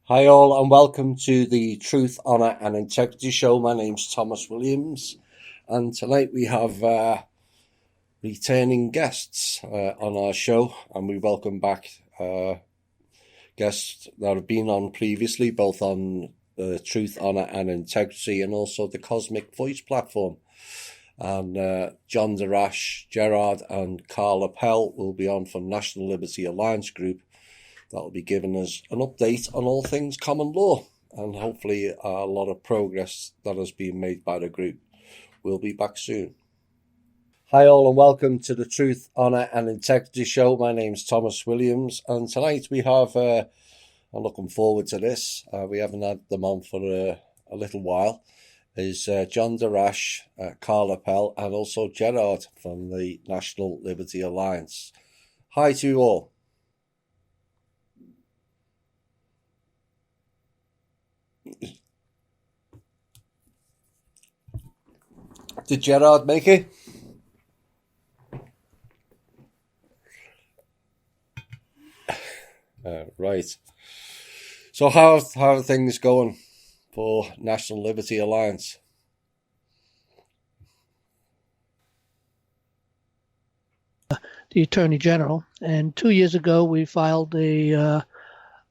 Hi all and welcome to the Truth, Honour and Integrity Show. My name's Thomas Williams and tonight we have returning guests on our show, and we welcome back guests that have been on previously, both on the Truth, Honour and Integrity and also the Cosmic Voice platform. And John Darash, Gerard and Carla Pell will be on from National Liberty Alliance Group. That'll be giving us an update on all things common law and hopefully a lot of progress that has been made by the group. We'll be back soon. Hi all and welcome to the Truth, Honour and Integrity Show. My name's Thomas Williams and tonight we have, I'm looking forward to this, we haven't had them on for a little while, is John Darash, Carla Pell and also Gerard from the National Liberty Alliance. Hi to you all. Did Gerard make it? Right. So how are things going for National Liberty Alliance? The Attorney General, and 2 years ago we filed a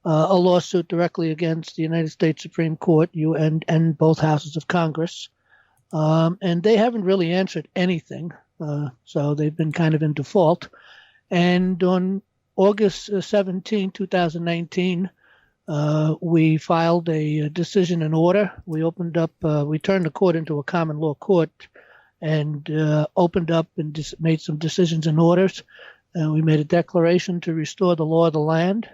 lawsuit directly against the United States Supreme Court and both houses of Congress. And they haven't really answered anything, so they've been kind of in default. And on August 17, 2019, we filed a decision and order. We turned the court into a common law court and opened up and made some decisions and orders. We made a declaration to restore the law of the land.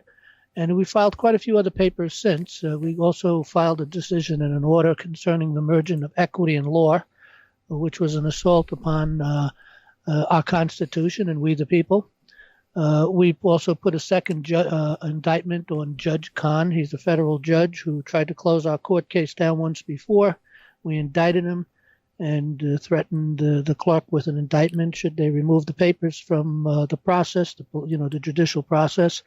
And we filed quite a few other papers since. We also filed a decision and an order concerning the merging of equity and law, which was an assault upon our Constitution and we the people. We also put a second indictment on Judge Kahn. He's a federal judge who tried to close our court case down once before. We indicted him and threatened the clerk with an indictment should they remove the papers from the process, the judicial process.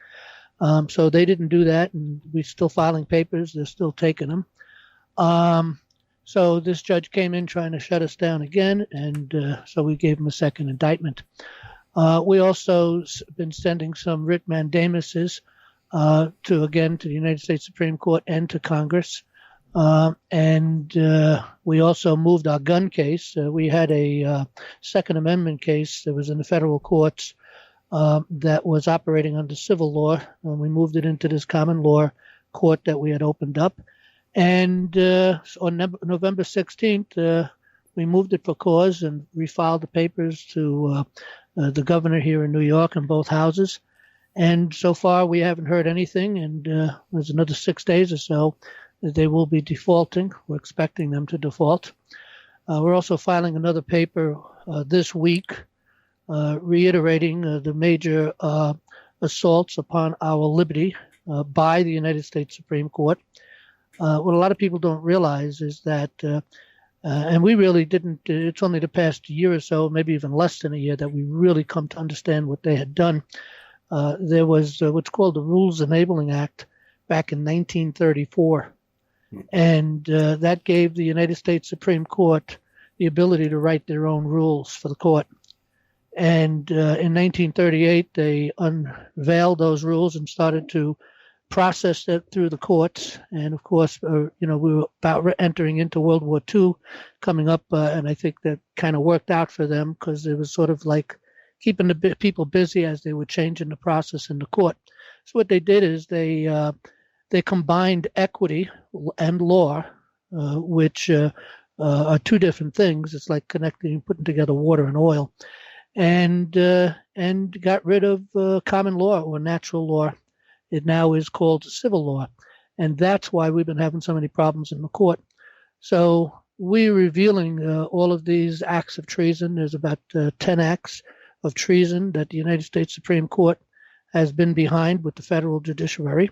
So they didn't do that, and we're still filing papers. They're still taking them. So this judge came in trying to shut us down again, and so we gave him a second indictment. We also been sending some writ mandamuses to the United States Supreme Court and to Congress. And we also moved our gun case. We had a Second Amendment case that was in the federal courts that was operating under civil law, and we moved it into this common law court that we had opened up. And on November 16th, we moved it for cause and refiled the papers to the governor here in New York in both houses. And so far, we haven't heard anything, and there's another 6 days or so that they will be defaulting. We're expecting them to default. We're also filing another paper this week reiterating the major assaults upon our liberty by the United States Supreme Court. What a lot of people don't realize is that, and we really didn't, it's only the past year or so, maybe even less than a year, that we really come to understand what they had done. There was what's called the Rules Enabling Act back in 1934. And that gave the United States Supreme Court the ability to write their own rules for the court. And in 1938, they unveiled those rules and started to process it through the courts. And of course, we were about entering into World War II coming up, and I think that kind of worked out for them because it was sort of like keeping the people busy as they were changing the process in the court. So what they did is they combined equity and law, which are two different things. It's like putting together water and oil. And got rid of common law or natural law. It now is called civil law. And that's why we've been having so many problems in the court. So we're revealing all of these acts of treason. There's about 10 acts of treason that the United States Supreme Court has been behind with the federal judiciary.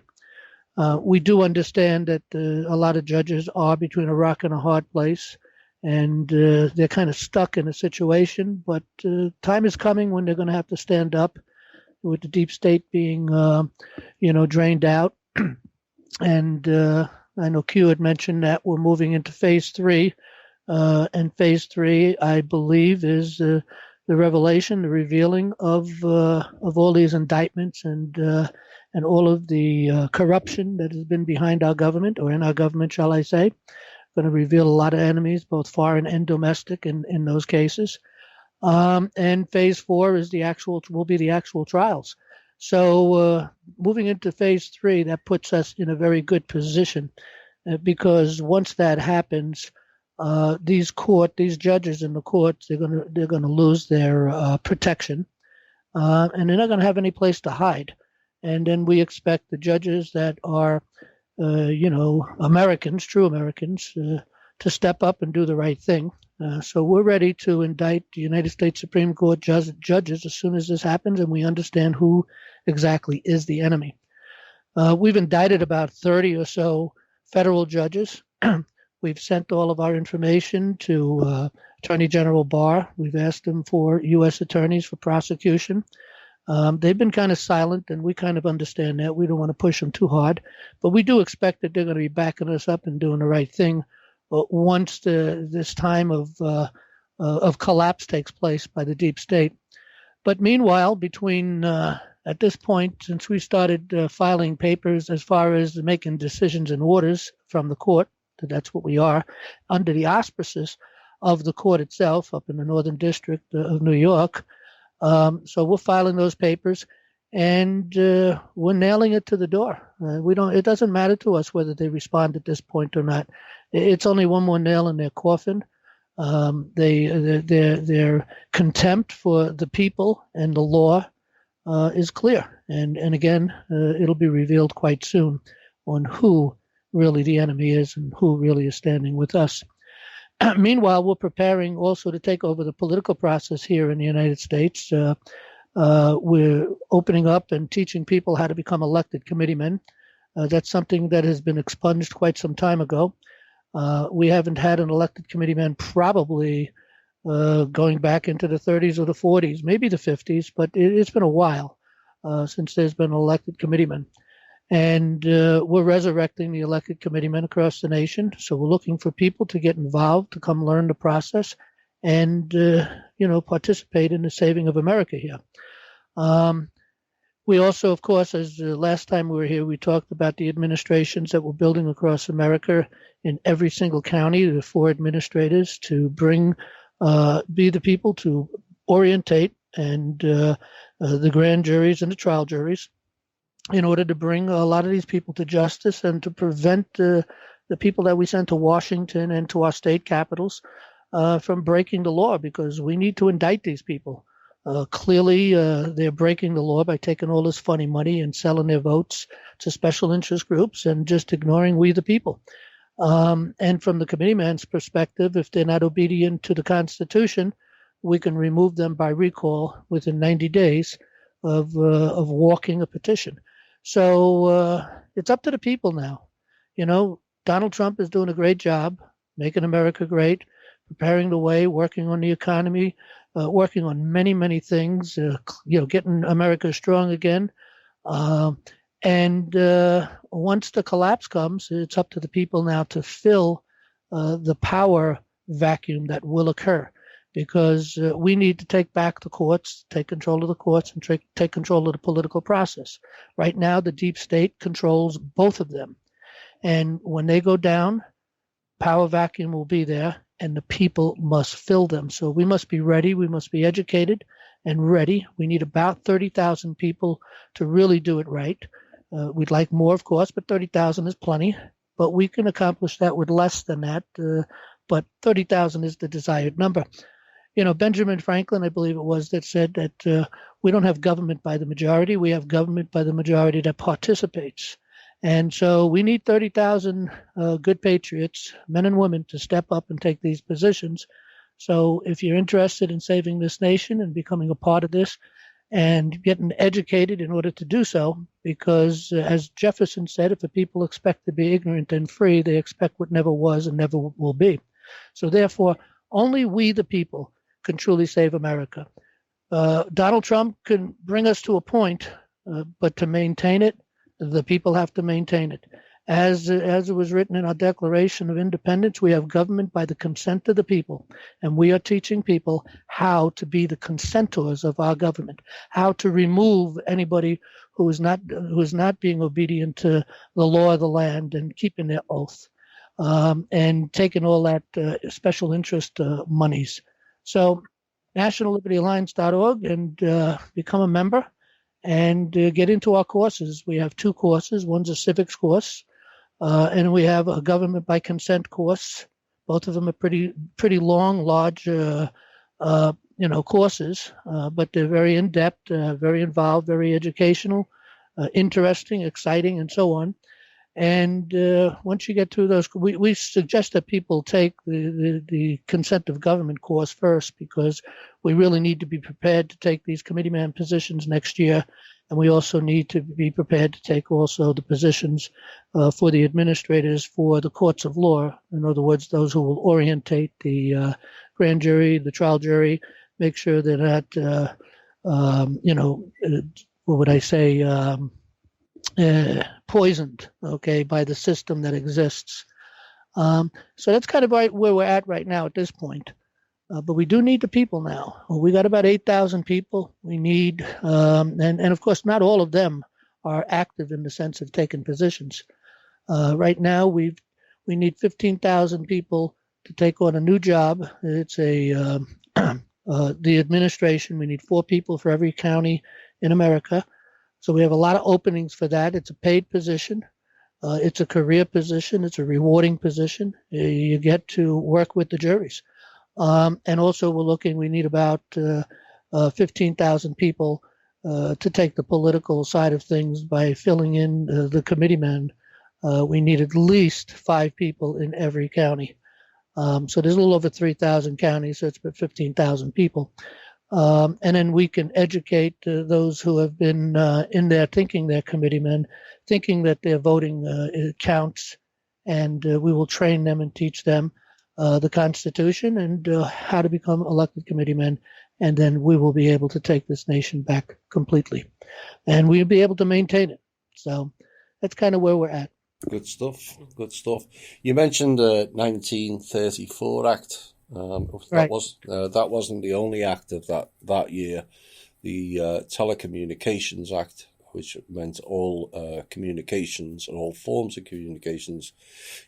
We do understand that a lot of judges are between a rock and a hard place. And they're kind of stuck in a situation, but time is coming when they're going to have to stand up with the deep state being, drained out And I know Q had mentioned that we're moving into phase three. And phase three, I believe, is the revelation, the revealing of all these indictments and all of the corruption that has been behind our government, or in our government, shall I say. Going to reveal a lot of enemies, both foreign and domestic, in those cases. And phase four is will be the actual trials. So moving into phase three, that puts us in a very good position because once that happens, these judges in the courts, they're gonna lose their protection, and they're not going to have any place to hide. And then we expect the judges that are, Americans, true Americans, to step up and do the right thing. So we're ready to indict the United States Supreme Court judges as soon as this happens, and we understand who exactly is the enemy. We've indicted about 30 or so federal judges. We've sent all of our information to Attorney General Barr. We've asked him for U.S. attorneys for prosecution. They've been kind of silent, and we kind of understand that. We don't want to push them too hard, but we do expect that they're going to be backing us up and doing the right thing once this time of collapse takes place by the deep state. But meanwhile, between at this point, since we started filing papers as far as making decisions and orders from the court, that's what we are, under the auspices of the court itself up in the Northern District of New York. So we're filing those papers, and we're nailing it to the door. It doesn't matter to us whether they respond at this point or not. It's only one more nail in their coffin. Their contempt for the people and the law is clear. And again, it'll be revealed quite soon on who really the enemy is and who really is standing with us. Meanwhile, we're preparing also to take over the political process here in the United States. We're opening up and teaching people how to become elected committeemen. That's something that has been expunged quite some time ago. We haven't had an elected committeeman probably going back into the 30s or the 40s, maybe the 50s, but it's been a while since there's been an elected committeeman. And we're resurrecting the elected committeemen across the nation. So we're looking for people to get involved, to come learn the process, and participate in the saving of America here. We also, of course, as the last time we were here, we talked about the administrations that we're building across America in every single county, the 4 administrators to be the people to orientate and the grand juries and the trial juries in order to bring a lot of these people to justice and to prevent the people that we send to Washington and to our state capitals from breaking the law, because we need to indict these people. Clearly, they're breaking the law by taking all this funny money and selling their votes to special interest groups and just ignoring we the people. And from the committeeman's perspective, if they're not obedient to the Constitution, we can remove them by recall within 90 days of walking a petition. So it's up to the people now. Donald Trump is doing a great job making America great, preparing the way, working on the economy, working on many, many things, getting America strong again. And once the collapse comes, it's up to the people now to fill the power vacuum that will occur, because we need to take back the courts, take control of the courts, and take control of the political process. Right now, the deep state controls both of them. And when they go down, power vacuum will be there, and the people must fill them. So we must be ready. We must be educated and ready. We need about 30,000 people to really do it right. We'd like more, of course, but 30,000 is plenty. But we can accomplish that with less than that. But 30,000 is the desired number. Benjamin Franklin, I believe it was, that said that we don't have government by the majority. We have government by the majority that participates. And so we need 30,000 good patriots, men and women, to step up and take these positions. So if you're interested in saving this nation and becoming a part of this and getting educated in order to do so, because as Jefferson said, if the people expect to be ignorant and free, they expect what never was and never will be. So therefore, only we the people can truly save America. Donald Trump can bring us to a point, but to maintain it, the people have to maintain it. As it was written in our Declaration of Independence, we have government by the consent of the people, and we are teaching people how to be the consentors of our government, how to remove anybody who is not being obedient to the law of the land and keeping their oath, and taking all that special interest monies. So, nationallibertyalliance.org and become a member and get into our courses. We have 2 courses. One's a civics course. And we have a government by consent course. Both of them are pretty long, large, courses, but they're very in depth, very involved, very educational, interesting, exciting, and so on. And once you get through those, we suggest that people take the consent of government course first, because we really need to be prepared to take these committeeman positions next year. And we also need to be prepared to take also the positions for the administrators for the courts of law. In other words, those who will orientate the grand jury, the trial jury, make sure they're not, what would I say, poisoned, okay, by the system that exists. So that's kind of where we're at right now at this point. But we do need the people now. We got about 8,000 people. We need, and of course, not all of them are active in the sense of taking positions. Right now, we need 15,000 people to take on a new job. It's the administration. We need 4 people for every county in America. So we have a lot of openings for that. It's a paid position. It's a career position. It's a rewarding position. You get to work with the juries. And also we need about 15,000 people to take the political side of things by filling in the committeemen. We need at least 5 people in every county. So there's a little over 3,000 counties, so it's about 15,000 people. And then we can educate those who have been in there thinking they're committeemen, thinking that their voting counts, and we will train them and teach them the Constitution and how to become elected committeemen, and then we will be able to take this nation back completely, and we'll be able to maintain it. So that's kind of where we're at. Good stuff. Good stuff. You mentioned the 1934 Act. Right. That wasn't the only act of that year. The Telecommunications Act, which meant all communications and all forms of communications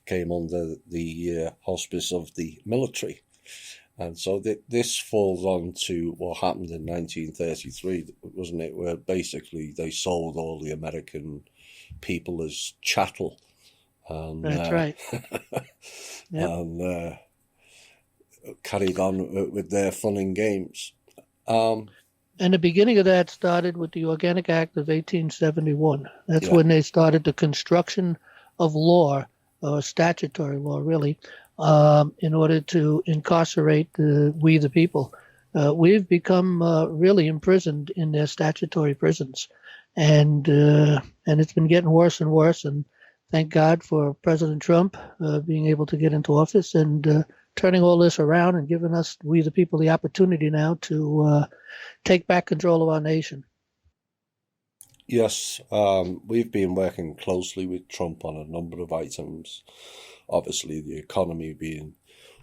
came under the auspice of the military. And so this falls on to what happened in 1933, wasn't it, where basically they sold all the American people as chattel. That's right. Yep. And carried on with their fun and games. And the beginning of that started with the Organic Act of 1871. That's when they started the construction of law, or statutory law, really, in order to incarcerate we the people. We've become really imprisoned in their statutory prisons, and it's been getting worse and worse. And thank God for President Trump being able to get into office and turning all this around and giving us, we the people, the opportunity now to take back control of our nation. Yes, we've been working closely with Trump on a number of items. Obviously, the economy being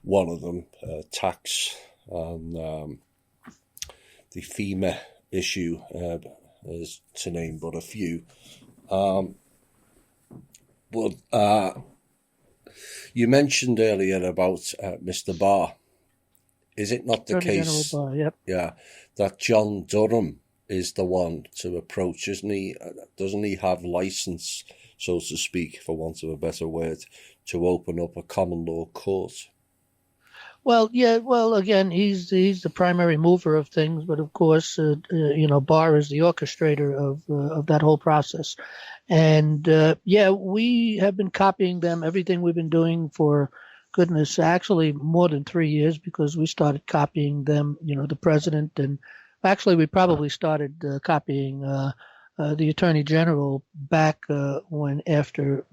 one of them, tax, and the FEMA issue, is to name but a few. You mentioned earlier about Mr. Barr. Is it not the case? General Barr, yep. Yeah, that John Durham is the one to approach, isn't he? Doesn't he have license, so to speak, for want of a better word, to open up a common law court? Well, yeah. Well, again, he's the primary mover of things, but of course, Barr is the orchestrator of that whole process. And we have been copying them, everything we've been doing for goodness, actually more than 3 years, because we started copying them, the president, and actually we probably started copying the attorney general back after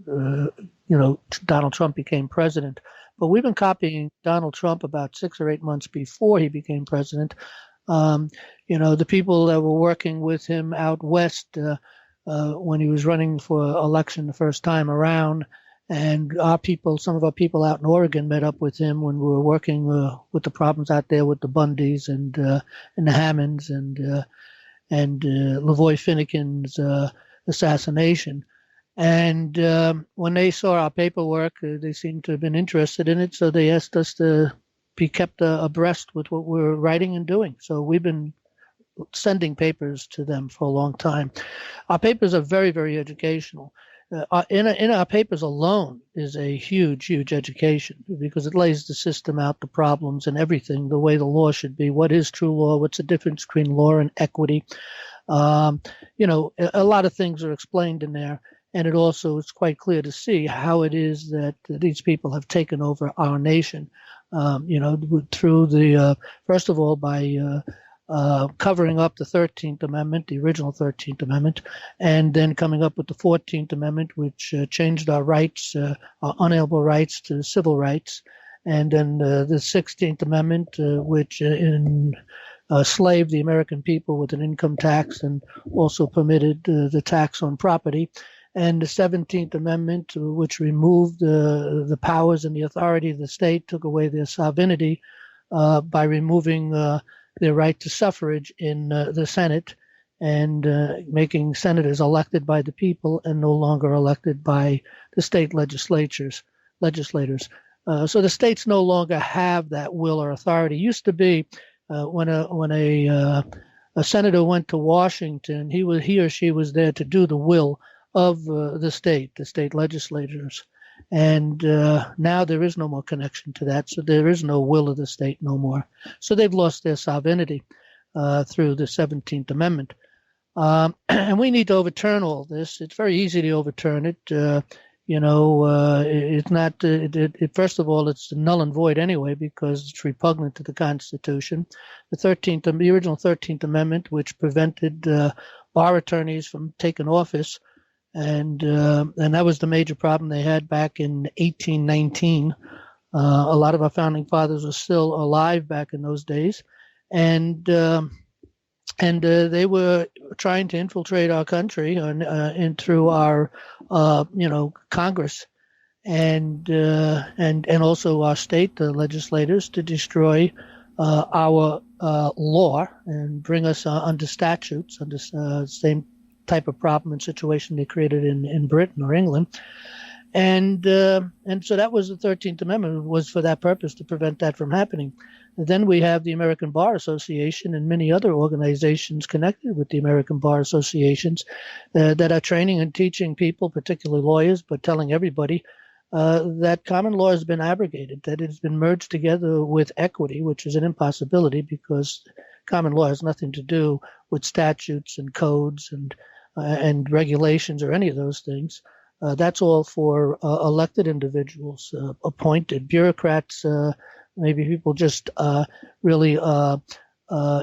Donald Trump became president. But we've been copying Donald Trump about 6 or 8 months before he became president. The people that were working with him out west, when he was running for election the first time around. And some of our people out in Oregon met up with him when we were working with the problems out there with the Bundys and the Hammonds and Lavoy Finnegan's assassination. And when they saw our paperwork, they seemed to have been interested in it. So they asked us to be kept abreast with what we're writing and doing. So we've been sending papers to them for a long time. Our papers are very, very educational. In our papers alone is a huge, huge education, because it lays the system out, the problems and everything, the way the law should be. What is true law? What's the difference between law and equity? A lot of things are explained in there. And it also is quite clear to see how it is that these people have taken over our nation, through first of all, by covering up the 13th Amendment, the original 13th Amendment, and then coming up with the 14th Amendment, which changed our rights, our unalienable rights to civil rights, and then the 16th Amendment, which enslaved the American people with an income tax and also permitted the tax on property. And the 17th Amendment, which removed the powers and the authority of the state, took away their sovereignty by removing their right to suffrage in the Senate and making senators elected by the people and no longer elected by the state legislators. So the states no longer have that will or authority. It used to be when a senator went to Washington, he or she was there to do the will of the state legislators. And now there is no more connection to that. So there is no will of the state no more. So they've lost their sovereignty through the 17th Amendment. And we need to overturn all this. It's very easy to overturn it. It's not, first of all, it's null and void anyway, because it's repugnant to the Constitution. The original 13th Amendment, which prevented bar attorneys from taking office, and that was the major problem they had back in 1819. A lot of our founding fathers were still alive back in those days, and they were trying to infiltrate our country and through our Congress and also our state legislators to destroy our law and bring us under statutes, under same type of problem and situation they created in Britain or England. And so that was the 13th Amendment, was for that purpose, to prevent that from happening. And then we have the American Bar Association and many other organizations connected with the American Bar Associations that are training and teaching people, particularly lawyers, but telling everybody that common law has been abrogated, that it's been merged together with equity, which is an impossibility because common law has nothing to do with statutes and codes and regulations or any of those things. That's all for elected individuals, appointed bureaucrats, maybe people just really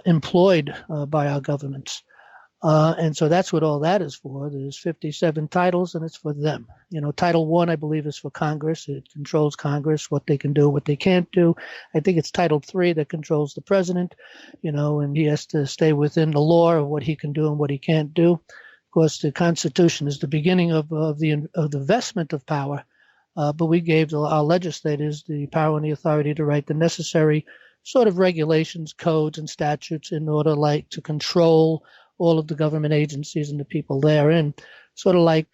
employed by our governments. And so that's what all that is for. There's 57 titles, and it's for them. Title I, I believe, is for Congress. It controls Congress, what they can do, what they can't do. I think it's Title III that controls the president, and he has to stay within the law of what he can do and what he can't do. Of course, the Constitution is the beginning of the vestment of power, but we gave our legislators the power and the authority to write the necessary sort of regulations, codes, and statutes in order to control all of the government agencies and the people therein, sort of like,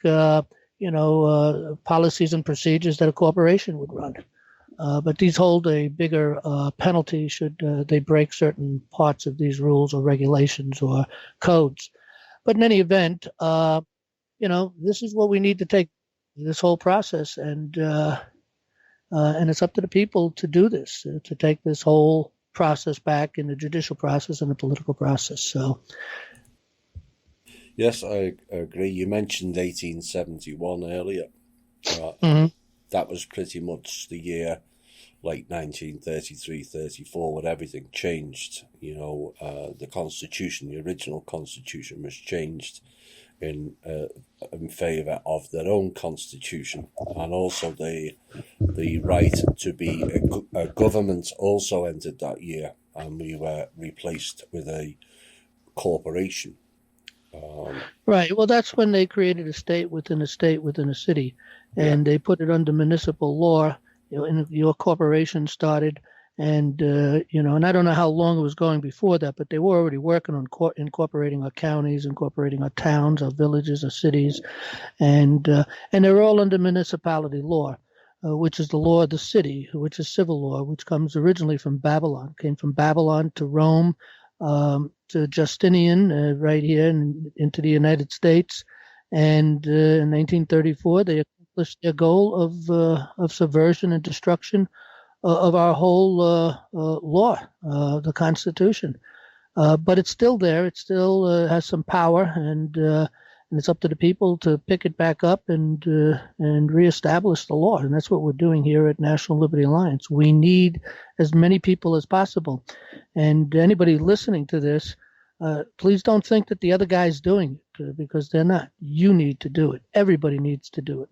policies and procedures that a corporation would run. But these hold a bigger penalty should they break certain parts of these rules or regulations or codes. But in any event, this is what we need to take this whole process, and it's up to the people to do this, to take this whole process back in the judicial process and the political process. So. Yes, I agree. You mentioned 1871 earlier. Mm-hmm. That was pretty much the year, like 1933, 34, when everything changed. The Constitution, the original Constitution, was changed in favour of their own Constitution, and also the right to be a government also entered that year, and we were replaced with a corporation. Right. Well, that's when they created a state within a state within a city, Yeah. and they put it under municipal law. And your corporation started, and and I don't know how long it was going before that, but they were already working on incorporating our counties, incorporating our towns, our villages, our cities, and they're all under municipality law. Which is the law of the city, which is civil law, which comes originally from Babylon, came from Babylon to Rome, to Justinian, right here into the United States. And in 1934, they accomplished their goal of subversion and destruction of our whole law, the Constitution. But it's still there. It still has some power, and it's up to the people to pick it back up and reestablish the law. And that's what we're doing here at National Liberty Alliance. We need as many people as possible. And anybody listening to this, please don't think that the other guy's doing it, because they're not. You need to do it. Everybody needs to do it.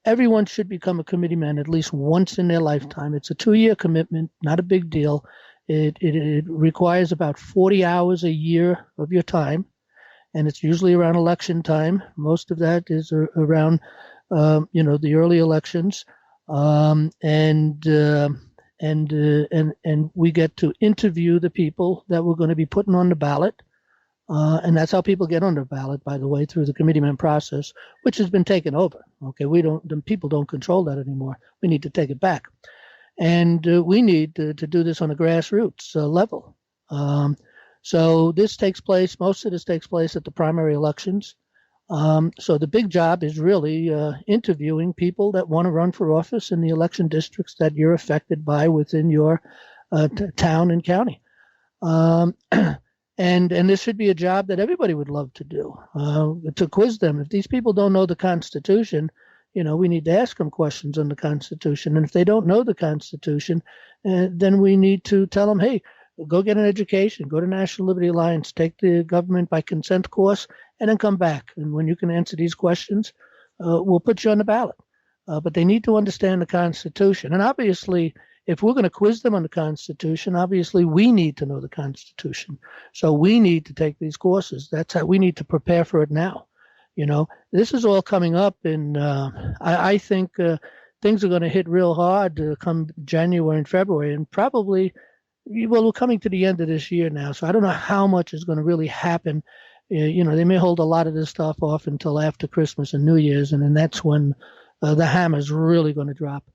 Everyone should become a committeeman at least once in their lifetime. It's a 2-year commitment, not a big deal. It requires about 40 hours a year of your time, and it's usually around election time. Most of that is around, the early elections, and we get to interview the people that we're going to be putting on the ballot. And that's how people get on the ballot, by the way, through the committeeman process, which has been taken over. Okay, the people don't control that anymore. We need to take it back. And we need to do this on a grassroots level. So most of this takes place at the primary elections. So the big job is really interviewing people that want to run for office in the election districts that you're affected by within your town and county. And this should be a job that everybody would love to do, to quiz them. If these people don't know the Constitution, we need to ask them questions on the Constitution. And if they don't know the Constitution, then we need to tell them, hey, go get an education, go to National Liberty Alliance, take the government by consent course, and then come back. And when you can answer these questions, we'll put you on the ballot. But they need to understand the Constitution. And obviously, if we're going to quiz them on the Constitution, obviously we need to know the Constitution. So we need to take these courses. That's how we need to prepare for it now. This is all coming up, and I think things are going to hit real hard come January and February, and probably, we're coming to the end of this year now, so I don't know how much is going to really happen. They may hold a lot of this stuff off until after Christmas and New Year's, and then that's when the hammer's really going to drop.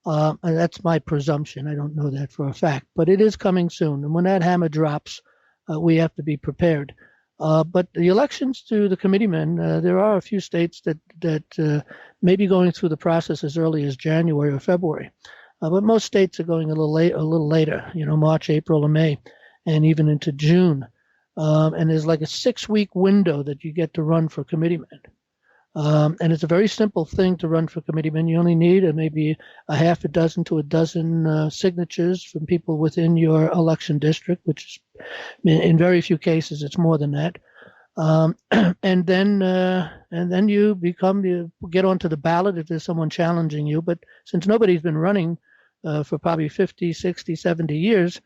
And that's my presumption. I don't know that for a fact, but it is coming soon. And when that hammer drops, we have to be prepared. But the elections to the committeemen, there are a few states that may be going through the process as early as January or February. But most states are going a little later, March, April, or May, and even into June. And there's like a 6-week window that you get to run for committeemen. And it's a very simple thing to run for committeemen. You only need maybe a half a dozen to a dozen signatures from people within your election district, which is, in very few cases, it's more than that. And then you get onto the ballot if there's someone challenging you. But since nobody's been running for probably 50, 60, 70 years,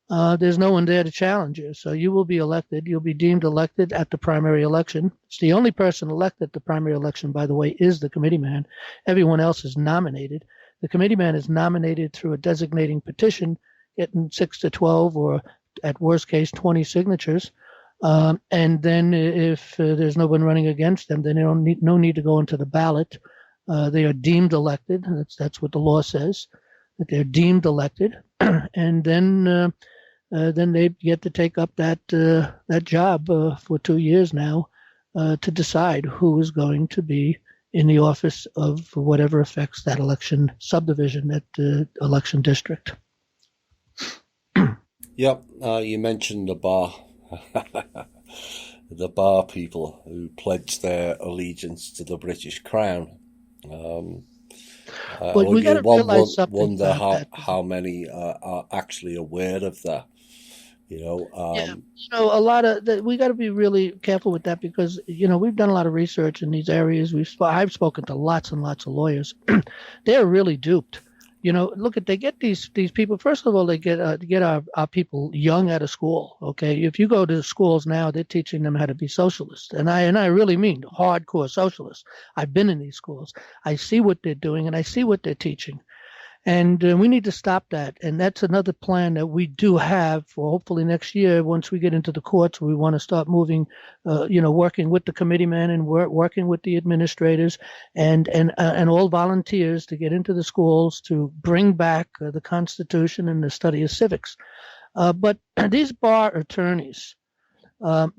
there's no one there to challenge you. So you will be elected. You'll be deemed elected at the primary election. It's the only person elected at the primary election, by the way, is the committeeman. Everyone else is nominated. The committeeman is nominated through a designating petition, getting 6 to 12 or at worst case 20 signatures. And then if there's no one running against them, then they don't no need to go into the ballot. They are deemed elected. That's what the law says, that they're deemed elected. And then they get to take up that job for 2 years now to decide who is going to be in the office of whatever affects that election subdivision, that election district. Yep, you mentioned the bar. The bar people who pledged their allegiance to the British Crown. Well, we got to realize something. Wonder how many are actually aware of that. A lot of that, we got to be really careful with that, because we've done a lot of research in these areas. I've spoken to lots and lots of lawyers. They're really duped. Look at they get these people. First of all, they get our people young out of school. Okay, if you go to schools now, they're teaching them how to be socialists, and I really mean hardcore socialists. I've been in these schools. I see what they're doing, and I see what they're teaching. And we need to stop that. And that's another plan that we do have for hopefully next year. Once we get into the courts, we want to start moving, working with the committeemen and working with the administrators and all volunteers to get into the schools to bring back the Constitution and the study of civics. But these bar attorneys,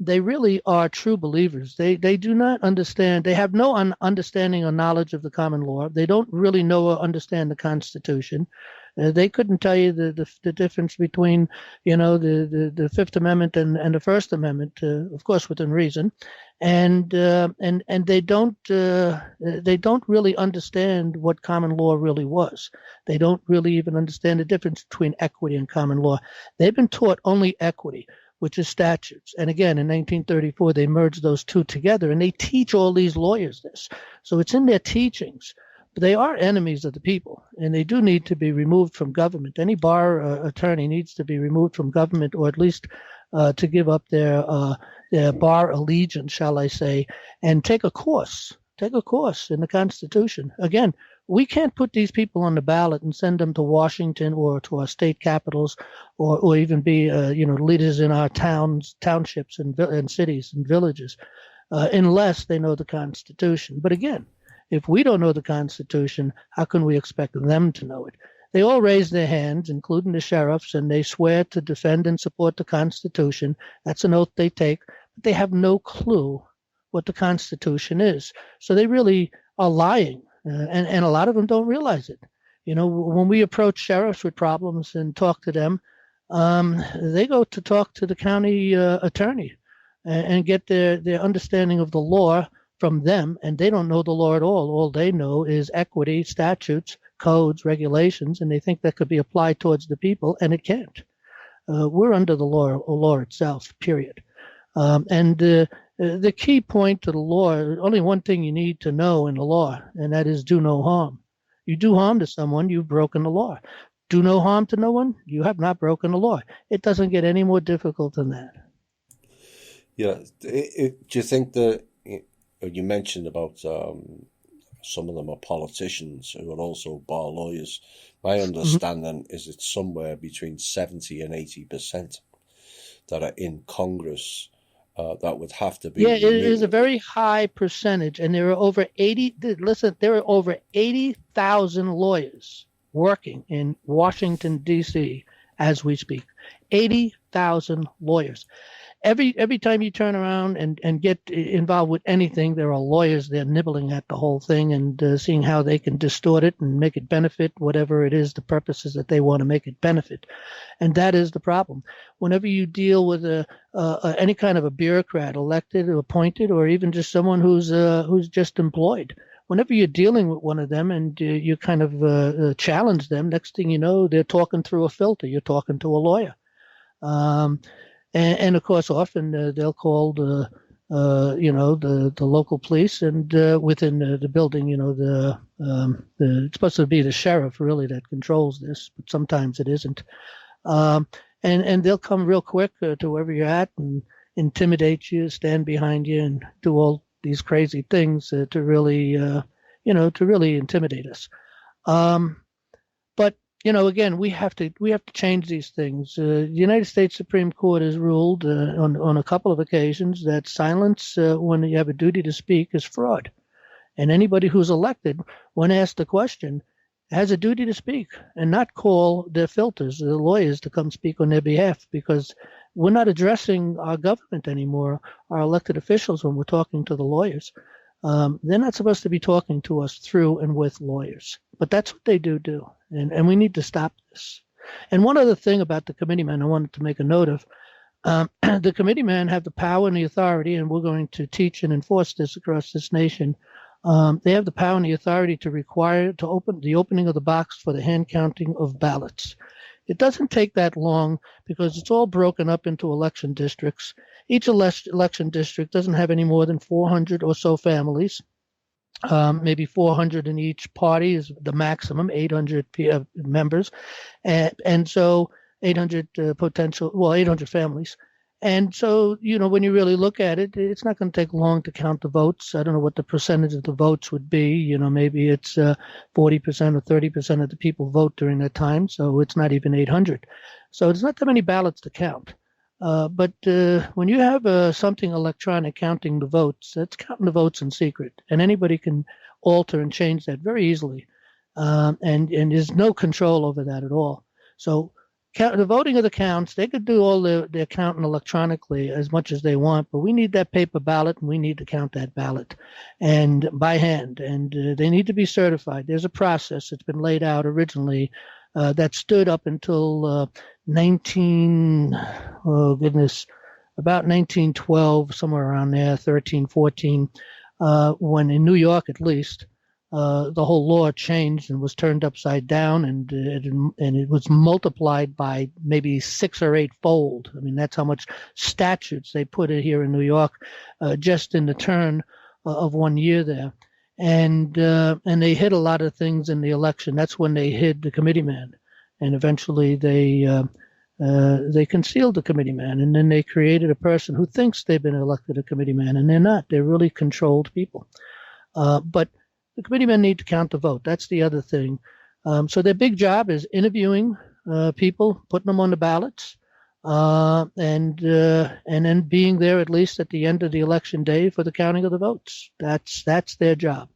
they really are true believers. They do not understand. They have no understanding or knowledge of the common law. They don't really know or understand the Constitution. They couldn't tell you the difference between, the Fifth Amendment and the First Amendment, of course, within reason, and they don't really understand what common law really was. They don't really even understand the difference between equity and common law. They've been taught only equity, which is statutes. And again, in 1934, they merged those two together, and they teach all these lawyers this. So it's in their teachings. But they are enemies of the people, and they do need to be removed from government. Any bar attorney needs to be removed from government, or at least to give up their bar allegiance, shall I say, and take a course in the Constitution. Again, we can't put these people on the ballot and send them to Washington or to our state capitals, or even be leaders in our towns, townships, and cities and villages, unless they know the Constitution. But again, if we don't know the Constitution, how can we expect them to know it? They all raise their hands, including the sheriffs, and they swear to defend and support the Constitution. That's an oath they take, but they have no clue what the Constitution is. So they really are lying, and a lot of them don't realize it. When we approach sheriffs with problems and talk to them, they go to talk to the county attorney and get their understanding of the law from them, and they don't know the law at all. All they know is equity, statutes, codes, regulations, and they think that could be applied towards the people, and it can't. We're under the law itself, period. And the key point to the law, only one thing you need to know in the law, and that is do no harm. You do harm to someone, you've broken the law. Do no harm to no one, you have not broken the law. It doesn't get any more difficult than that. Yeah. Do you think that you mentioned about some of them are politicians who are also bar lawyers? My understanding is it's somewhere between 70 and 80% that are in Congress. That would have to be. Yeah, it is a very high percentage, and there are over 80,000 lawyers working in Washington, D.C. as we speak. 80,000 lawyers. Every time you turn around and get involved with anything, there are lawyers there nibbling at the whole thing and seeing how they can distort it and make it benefit whatever it is, the purposes that they want to make it benefit. And that is the problem. Whenever you deal with any kind of a bureaucrat, elected or appointed, or even just someone who's just employed, whenever you're dealing with one of them and you kind of challenge them, next thing you know, they're talking through a filter. You're talking to a lawyer. And of course, often they'll call the local police, and within the building, it's supposed to be the sheriff really that controls this, but sometimes it isn't. And they'll come real quick to wherever you're at and intimidate you, stand behind you, and do all these crazy things to really intimidate us. But again, we have to change these things. The United States Supreme Court has ruled on a couple of occasions that silence when you have a duty to speak is fraud. And anybody who's elected, when asked the question, has a duty to speak and not call their filters, the lawyers, to come speak on their behalf, because we're not addressing our government anymore, our elected officials, when we're talking to the lawyers. They're not supposed to be talking to us through and with lawyers, but that's what they do. And we need to stop this. And one other thing about the committeemen I wanted to make a note of, the committeemen have the power and the authority, and we're going to teach and enforce this across this nation. They have the power and the authority to require to open the opening of the box for the hand counting of ballots. It doesn't take that long because it's all broken up into election districts. Each election district doesn't have any more than 400 or so families. maybe 400 in each party is the maximum, 800 members, and so 800 potential, 800 families. And so, when you really look at it, it's not going to take long to count the votes. I don't know what the percentage of the votes would be. Maybe it's 40% or 30% of the people vote during that time. So it's not even 800. So it's not that many ballots to count. But when you have something electronic counting the votes, that's counting the votes in secret. And anybody can alter and change that very easily. And there's no control over that at all. So the voting of the counts, they could do all their counting electronically as much as they want, but we need that paper ballot, and we need to count that ballot and by hand, and they need to be certified. There's a process that's been laid out originally that stood up until about 1912, somewhere around there, 13, 14, when in New York at least, the whole law changed and was turned upside down, and it was multiplied by maybe 6 or 8 fold. I mean, that's how much statutes they put in here in New York, just in the turn of 1 year there, and they hid a lot of things in the election. That's when they hid the committeeman, and eventually they concealed the committeeman, and then they created a person who thinks they've been elected a committeeman, and they're not. They're really controlled people, but the committeemen need to count the vote. That's the other thing. So their big job is interviewing people, putting them on the ballots, and then being there at least at the end of the election day for the counting of the votes. That's their job.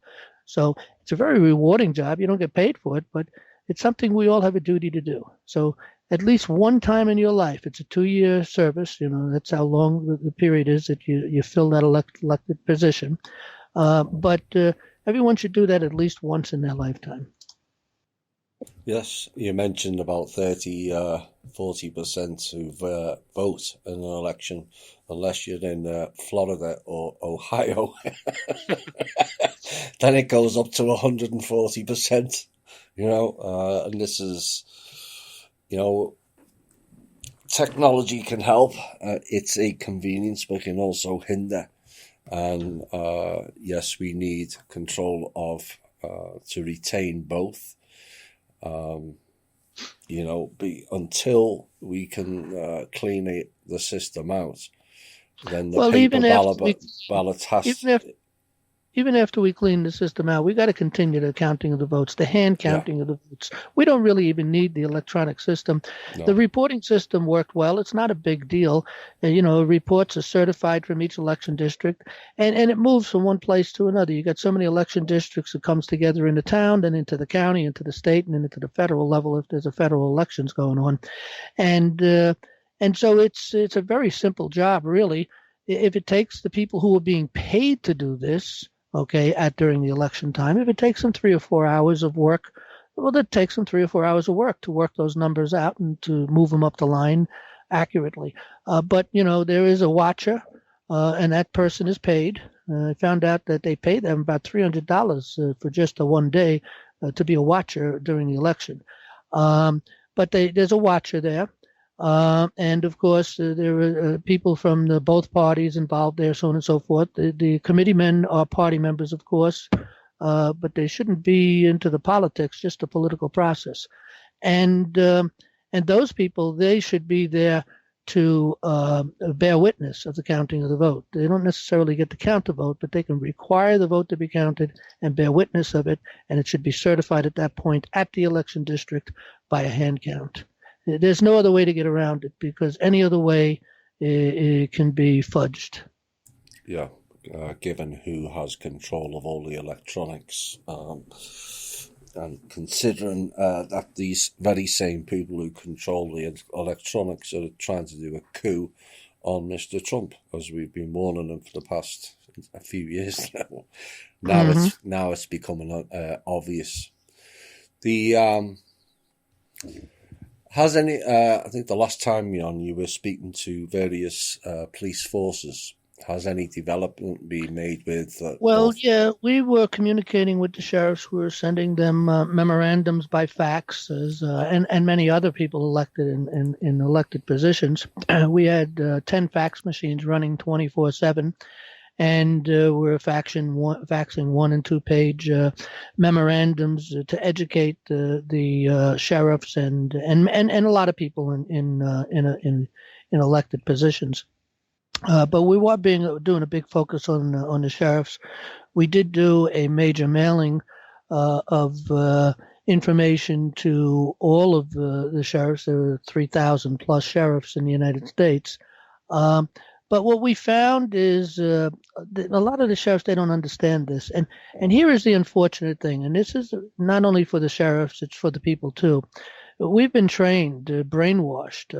So it's a very rewarding job. You don't get paid for it, but it's something we all have a duty to do. So at least one time in your life, it's a 2-year service. That's how long the period is that you fill that elected position. But everyone should do that at least once in their lifetime. Yes, you mentioned about 40% who vote in an election, unless you're in Florida or Ohio. Then it goes up to 140%, and this is, technology can help. It's a convenience, but can also hinder. And yes, we need control of to retain both. Until we can clean the system out, then the paper ballot has. Even after we clean the system out, we got to continue the counting of the votes, the hand counting of the votes. We don't really even need the electronic system. No. The reporting system worked well. It's not a big deal. Reports are certified from each election district, and it moves from one place to another. You got so many election districts, it comes together in the town, then into the county, into the state, and then into the federal level if there's a federal elections going on. And so it's a very simple job, really. If it takes the people who are being paid to do this, during the election time, if it takes them 3 or 4 hours of work, well, it takes them 3 or 4 hours of work to work those numbers out and to move them up the line accurately. But there is a watcher, and that person is paid. I found out that they pay them about $300 for just a 1 day to be a watcher during the election. But there's a watcher there. And of course, there are people from both parties involved there, so on and so forth. The committeemen are party members, of course, but they shouldn't be into the politics, just the political process. And those people, they should be there to bear witness of the counting of the vote. They don't necessarily get to count the vote, but they can require the vote to be counted and bear witness of it, and it should be certified at that point at the election district by a hand count. There's no other way to get around it, because any other way it can be fudged. Yeah, given who has control of all the electronics, and considering that these very same people who control the electronics are trying to do a coup on Mr. Trump, as we've been warning them for the past a few years now. Now it's becoming obvious. Has any? I think the last time you were speaking to various police forces. Has any development been made with? Yeah, we were communicating with the sheriffs. We were sending them memorandums by fax, and many other people elected in elected positions. We had 10 fax machines running 24/7, and we're faxing 1 and 2 page memorandums to educate the sheriffs and a lot of people in elected positions. But we were doing a big focus on the sheriffs. We did do a major mailing of information to all of the sheriffs. There were 3,000 plus sheriffs in the United States. Um, but what we found is a lot of the sheriffs, they don't understand this. And here is the unfortunate thing, and this is not only for the sheriffs, it's for the people too. We've been trained, brainwashed.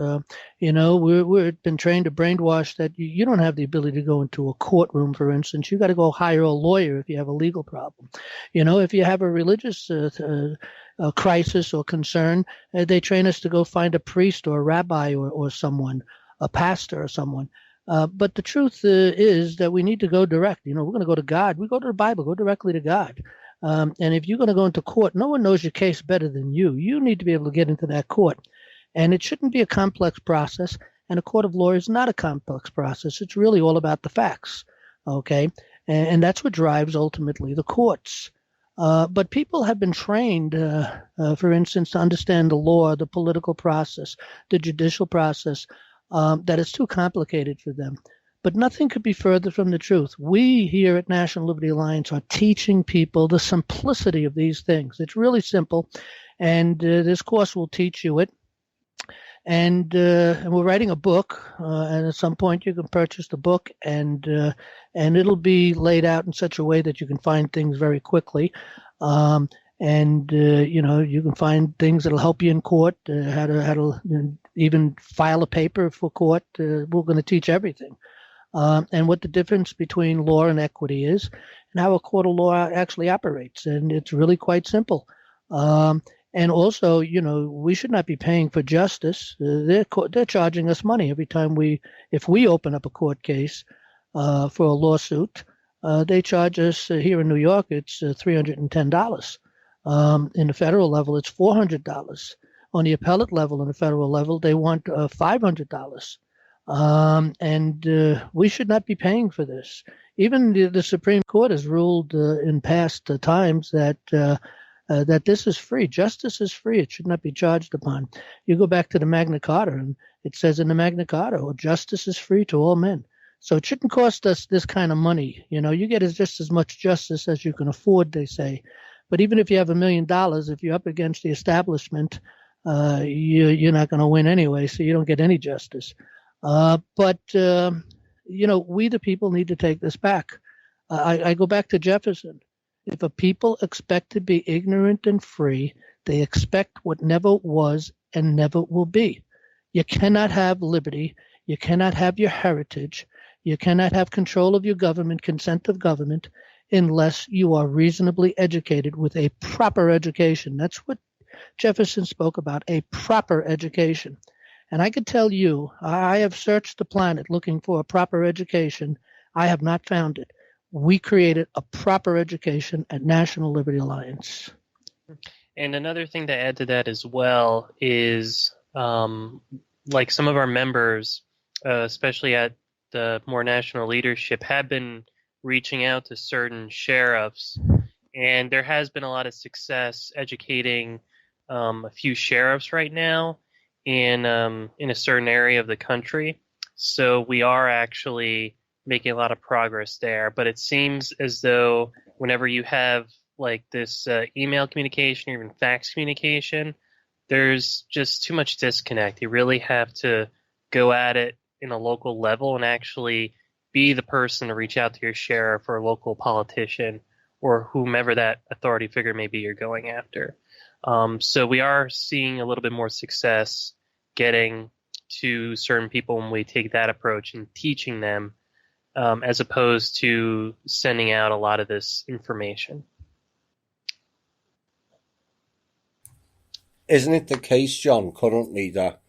We've been trained to brainwash that you don't have the ability to go into a courtroom, for instance. You got to go hire a lawyer if you have a legal problem. If you have a religious crisis or concern, they train us to go find a priest or a rabbi or someone, a pastor or someone. But the truth is that we need to go direct. We're going to go to God. We go to the Bible, go directly to God. And if you're going to go into court, no one knows your case better than you. You need to be able to get into that court. And it shouldn't be a complex process. And a court of law is not a complex process. It's really all about the facts. Okay. And that's what drives ultimately the courts. But people have been trained, for instance, to understand the law, the political process, the judicial process, that it's too complicated for them. But nothing could be further from the truth. We here at National Liberty Alliance are teaching people the simplicity of these things. It's really simple, and this course will teach you it. And we're writing a book, and at some point you can purchase the book, and it'll be laid out in such a way that you can find things very quickly. You can find things that'll help you in court, how to even file a paper for court. We're going to teach everything. And what the difference between law and equity is, and how a court of law actually operates. And it's really quite simple. And also, we should not be paying for justice. They're charging us money every time if we open up a court case for a lawsuit. They charge us here in New York, it's $310. In the federal level, it's $400. On the appellate level, in the federal level, they want $500. We should not be paying for this. Even the Supreme Court has ruled in past times that this is free. Justice is free. It should not be charged upon. You go back to the Magna Carta, and it says in the Magna Carta, justice is free to all men. So it shouldn't cost us this kind of money. You get just as much justice as you can afford, they say. But even if you have $1 million, if you're up against the establishment, you're not going to win anyway, so you don't get any justice. But we the people need to take this back. I go back to Jefferson. If a people expect to be ignorant and free, they expect what never was and never will be. You cannot have liberty. You cannot have your heritage. You cannot have control of your government, consent of government, unless you are reasonably educated with a proper education. That's what Jefferson spoke about, a proper education. And I can tell you, I have searched the planet looking for a proper education. I have not found it. We created a proper education at National Liberty Alliance. And another thing to add to that as well is, like some of our members, especially at the more national leadership, have been reaching out to certain sheriffs. And there has been a lot of success educating a few sheriffs right now in a certain area of the country. So we are actually making a lot of progress there. But it seems as though whenever you have like this email communication or even fax communication, there's just too much disconnect. You really have to go at it in a local level and actually be the person to reach out to your sheriff or a local politician or whomever that authority figure may be you're going after. So we are seeing a little bit more success getting to certain people when we take that approach and teaching them, as opposed to sending out a lot of this information. Isn't it the case, John, currently that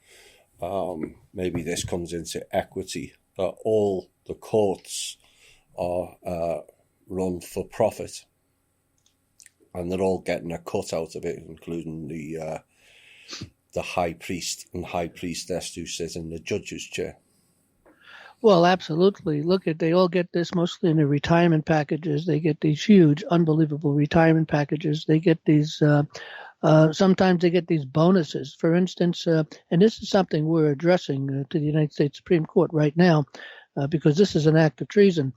maybe this comes into equity, that all the courts are run for profit and they're all getting a cut out of it, including the high priest and high priestess who sit in the judge's chair? Well, absolutely. They all get this mostly in their retirement packages. They get these huge, unbelievable retirement packages. They get these, sometimes they get these bonuses. For instance, and this is something we're addressing to the United States Supreme Court right now, because this is an act of treason.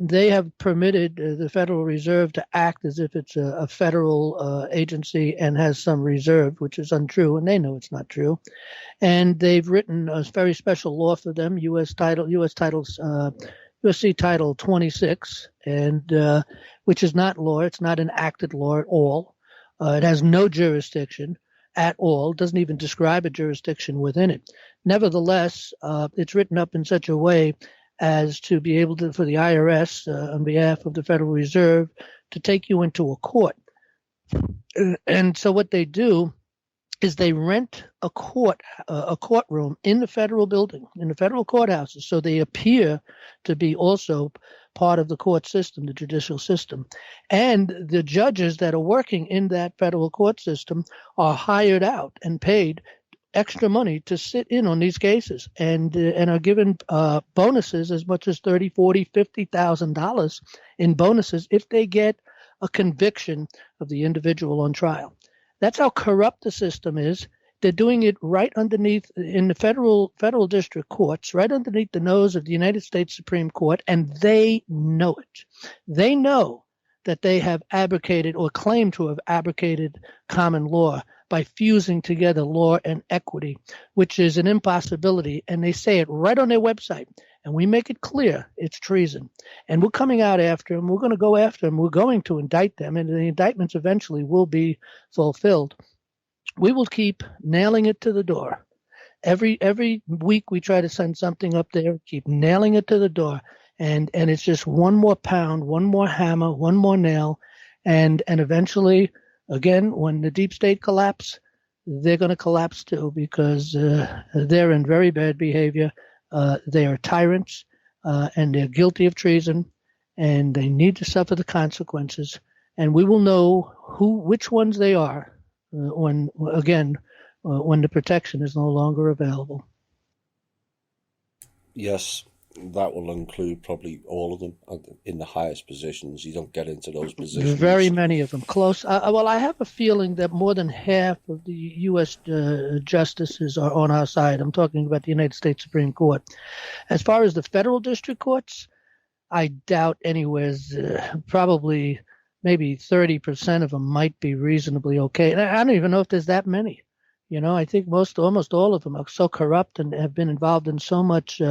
They have permitted the Federal Reserve to act as if it's a federal agency and has some reserve, which is untrue, and they know it's not true. And they've written a very special law for them, USC Title 26, and which is not law. It's not an enacted law at all. It has no jurisdiction at all. It doesn't even describe a jurisdiction within it. Nevertheless, it's written up in such a way as to be able to, for the IRS, on behalf of the Federal Reserve, to take you into a court. And so what they do is they rent a courtroom in the federal building, in the federal courthouses, so they appear to be also part of the court system, the judicial system. And the judges that are working in that federal court system are hired out and paid extra money to sit in on these cases, and are given bonuses as much as $30,000, $40,000, $50,000 in bonuses if they get a conviction of the individual on trial. That's how corrupt the system is. They're doing it right underneath in the federal district courts, right underneath the nose of the United States Supreme Court, and they know it. They know that they have abrogated or claim to have abrogated common law by fusing together law and equity, which is an impossibility. And they say it right on their website. And we make it clear it's treason. And we're coming out after them. We're going to go after them. We're going to indict them. And the indictments eventually will be fulfilled. We will keep nailing it to the door. Every week we try to send something up there, keep nailing it to the door. And it's just one more pound, one more hammer, one more nail. And eventually, again, when the deep state collapse, they're going to collapse too, because they're in very bad behavior. They are tyrants, and they're guilty of treason, and they need to suffer the consequences. And we will know which ones they are when the protection is no longer available. Yes, that will include probably all of them in the highest positions. You don't get into those positions. Very many of them. Close. Well, I have a feeling that more than half of the U.S. Justices are on our side. I'm talking about the United States Supreme Court. As far as the federal district courts, I doubt anywhere's probably maybe 30% of them might be reasonably okay. And I don't even know if there's that many. I think almost all of them are so corrupt and have been involved in so much,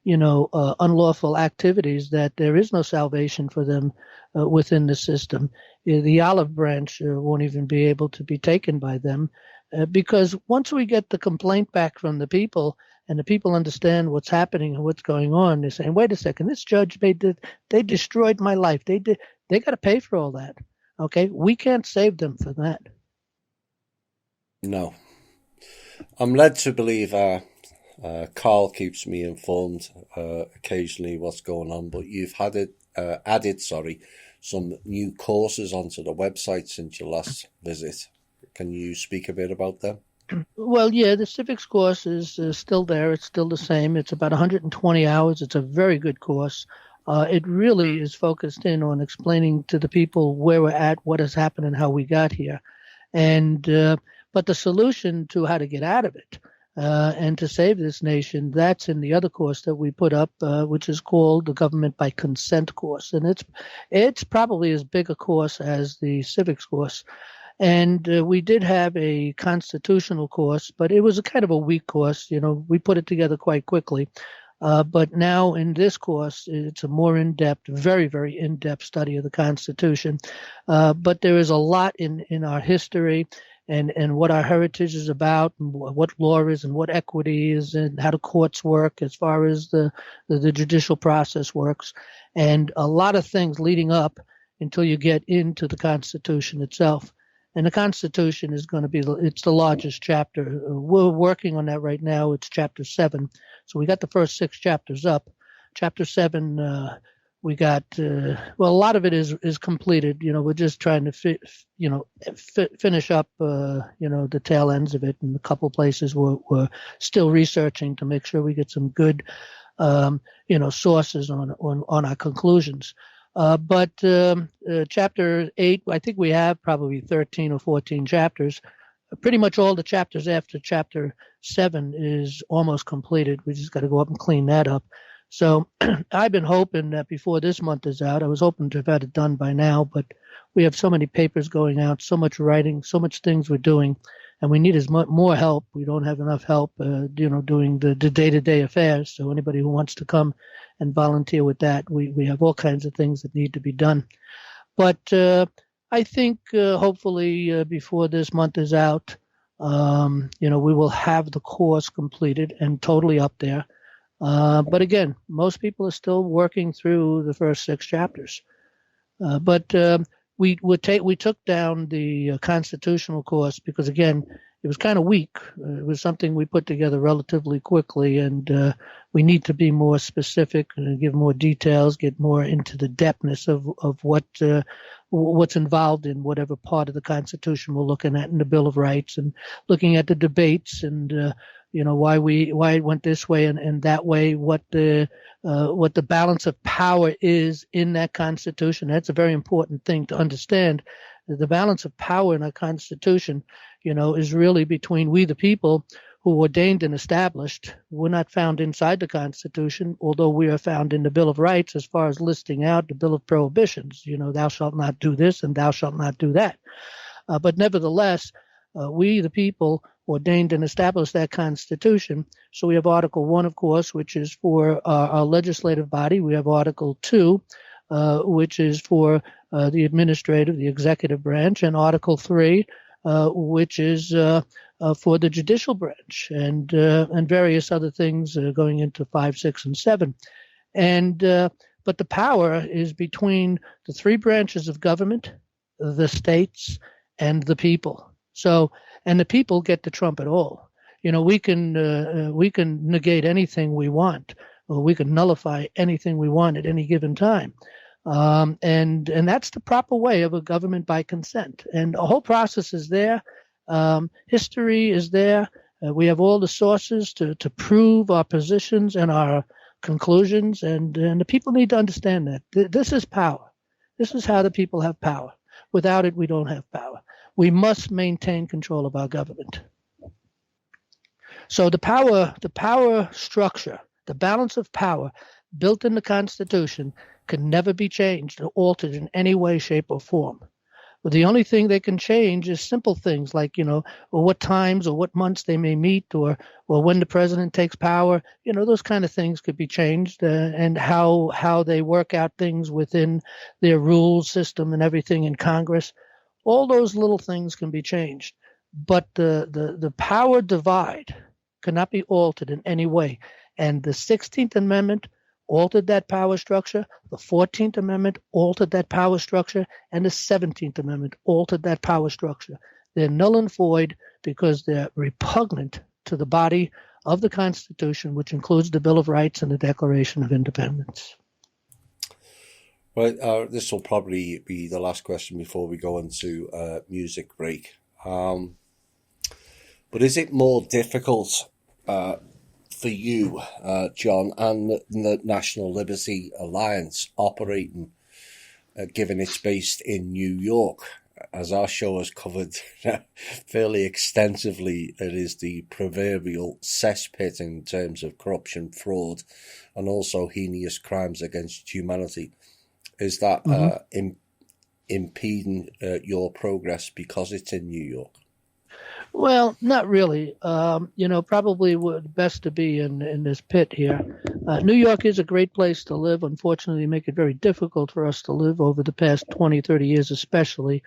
unlawful activities that there is no salvation for them within the system. The olive branch won't even be able to be taken by them because once we get the complaint back from the people and the people understand what's happening and what's going on, they're saying, wait a second, this judge, they destroyed my life. They got to pay for all that. Okay, we can't save them for that. No. I'm led to believe Carl keeps me informed occasionally what's going on, but you've added some new courses onto the website since your last visit. Can you speak a bit about them? Well, yeah, the civics course is still there. It's still the same. It's about 120 hours. It's a very good course. It really is focused in on explaining to the people where we're at, what has happened, and how we got here. But the solution to how to get out of it and to save this nation, that's in the other course that we put up, which is called the Government by Consent course. And it's probably as big a course as the civics course. And we did have a constitutional course, but it was a kind of a weak course. We put it together quite quickly. But now in this course, it's a more in-depth, very, very in-depth study of the Constitution. But there is a lot in our history and what our heritage is about, and what law is and what equity is, and how the courts work as far as the judicial process works, and a lot of things leading up until you get into the Constitution itself. And the Constitution is going to be, it's the largest chapter. We're working on that right now. It's chapter 7. So we got the first 6 chapters up. Chapter 7, we got, a lot of it is completed. We're just trying to finish up, the tail ends of it. In a couple places we're still researching to make sure we get some good sources on our conclusions. But Chapter 8, I think we have probably 13 or 14 chapters. Pretty much all the chapters after Chapter 7 is almost completed. We just got to go up and clean that up. So I've been hoping that before this month is out, I was hoping to have had it done by now, but we have so many papers going out, so much writing, so much things we're doing, and we need more help. We don't have enough help, doing the day-to-day affairs. So anybody who wants to come and volunteer with that, we have all kinds of things that need to be done. But I think hopefully before this month is out, we will have the course completed and totally up there. But again, most people are still working through the first 6 chapters. But we took down the constitutional course because, again, it was kind of weak. It was something we put together relatively quickly, and we need to be more specific and give more details, get more into the depthness of what's involved in whatever part of the Constitution we're looking at in the Bill of Rights, and looking at the debates and why it went this way and that way, what the balance of power is in that Constitution. That's a very important thing to understand. The balance of power in our Constitution, is really between we the people who ordained and established. We're not found inside the Constitution, although we are found in the Bill of Rights as far as listing out the Bill of Prohibitions. Thou shalt not do this and thou shalt not do that. But nevertheless, we the people ordained and established that Constitution. So we have Article 1, of course, which is for our legislative body. We have Article 2, which is for the executive branch, and Article 3, which is for the judicial branch, and various other things going into 5, 6, and 7. But the power is between the 3 branches of government, the states, and the people. And the people get to trump it all. We can negate anything we want, or we can nullify anything we want at any given time. And that's the proper way of a government by consent. And the whole process is there. History is there. We have all the sources to prove our positions and our conclusions. And the people need to understand that. This is power. This is how the people have power. Without it, we don't have power. We must maintain control of our government. So the power structure, the balance of power built in the Constitution can never be changed or altered in any way, shape, or form. But the only thing they can change is simple things like, or what times or what months they may meet, or when the president takes power. Those kind of things could be changed, and how they work out things within their rules system and everything in Congress. All those little things can be changed, but the power divide cannot be altered in any way. And the 16th Amendment altered that power structure, the 14th Amendment altered that power structure, and the 17th Amendment altered that power structure. They're null and void because they're repugnant to the body of the Constitution, which includes the Bill of Rights and the Declaration of Independence. Well, this will probably be the last question before we go into music break. But is it more difficult for you, John, and the National Liberty Alliance operating, given it's based in New York? As our show has covered fairly extensively, it is the proverbial cesspit in terms of corruption, fraud, and also heinous crimes against humanity. Is that impeding your progress because it's in New York? Well, not really. Probably would best to be in this pit here. New York is a great place to live. Unfortunately, they make it very difficult for us to live over the past 20, 30 years especially.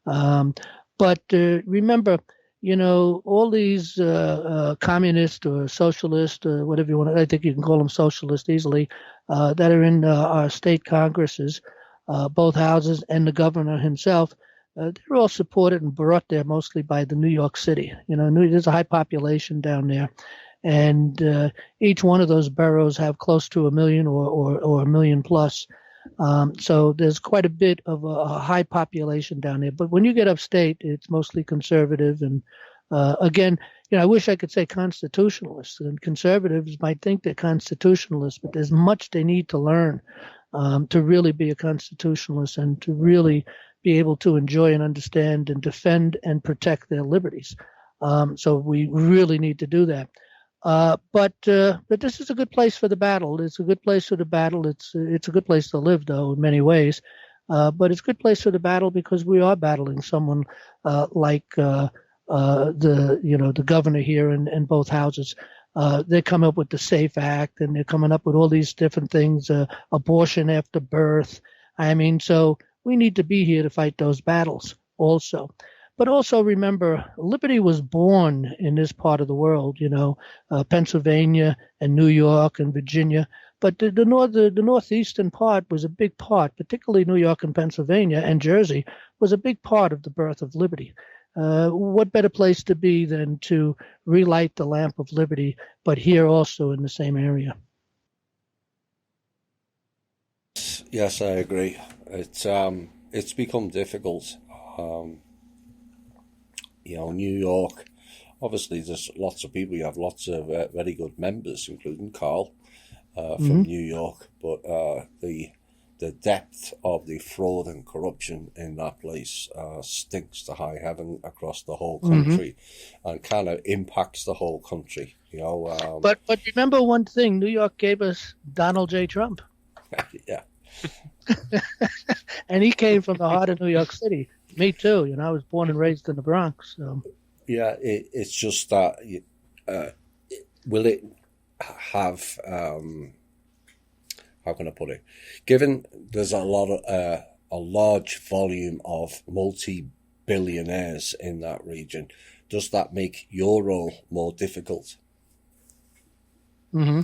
But remember, all these communist or socialist, whatever you want, I think you can call them socialist easily, that are in our state congresses, both houses, and the governor himself, they're all supported and brought there mostly by the New York City. There's a high population down there, and each one of those boroughs have close to 1 million or 1 million plus. So there's quite a bit of a high population down there. But when you get upstate, it's mostly conservative and Again, I wish I could say constitutionalists, and conservatives might think they're constitutionalists, but there's much they need to learn to really be a constitutionalist and to really be able to enjoy and understand and defend and protect their liberties. So we really need to do that. But this is a good place for the battle. It's a good place for the battle. It's a good place to live, though, in many ways. But it's a good place for the battle because we are battling someone like the governor here in both houses. They come up with the SAFE Act, and they're coming up with all these different things, abortion after birth. I mean, so we need to be here to fight those battles also. But also remember, liberty was born in this part of the world, Pennsylvania and New York and Virginia. But the northeastern part was a big part, particularly New York and Pennsylvania and Jersey was a big part of the birth of liberty. What better place to be than to relight the lamp of liberty, but here also in the same area? Yes, I agree. It's become difficult. New York, obviously there's lots of people. You have lots of very good members, including Carl from New York, but the depth of the fraud and corruption in that place stinks to high heaven across the whole country and kind of impacts the whole country. But remember one thing, New York gave us Donald J. Trump. Yeah. And he came from the heart of New York City. Me too. I was born and raised in the Bronx. So. Yeah, it's just that. Will it have? How can I put it? Given there's a large volume of multi-billionaires in that region, does that make your role more difficult? Mm-hmm.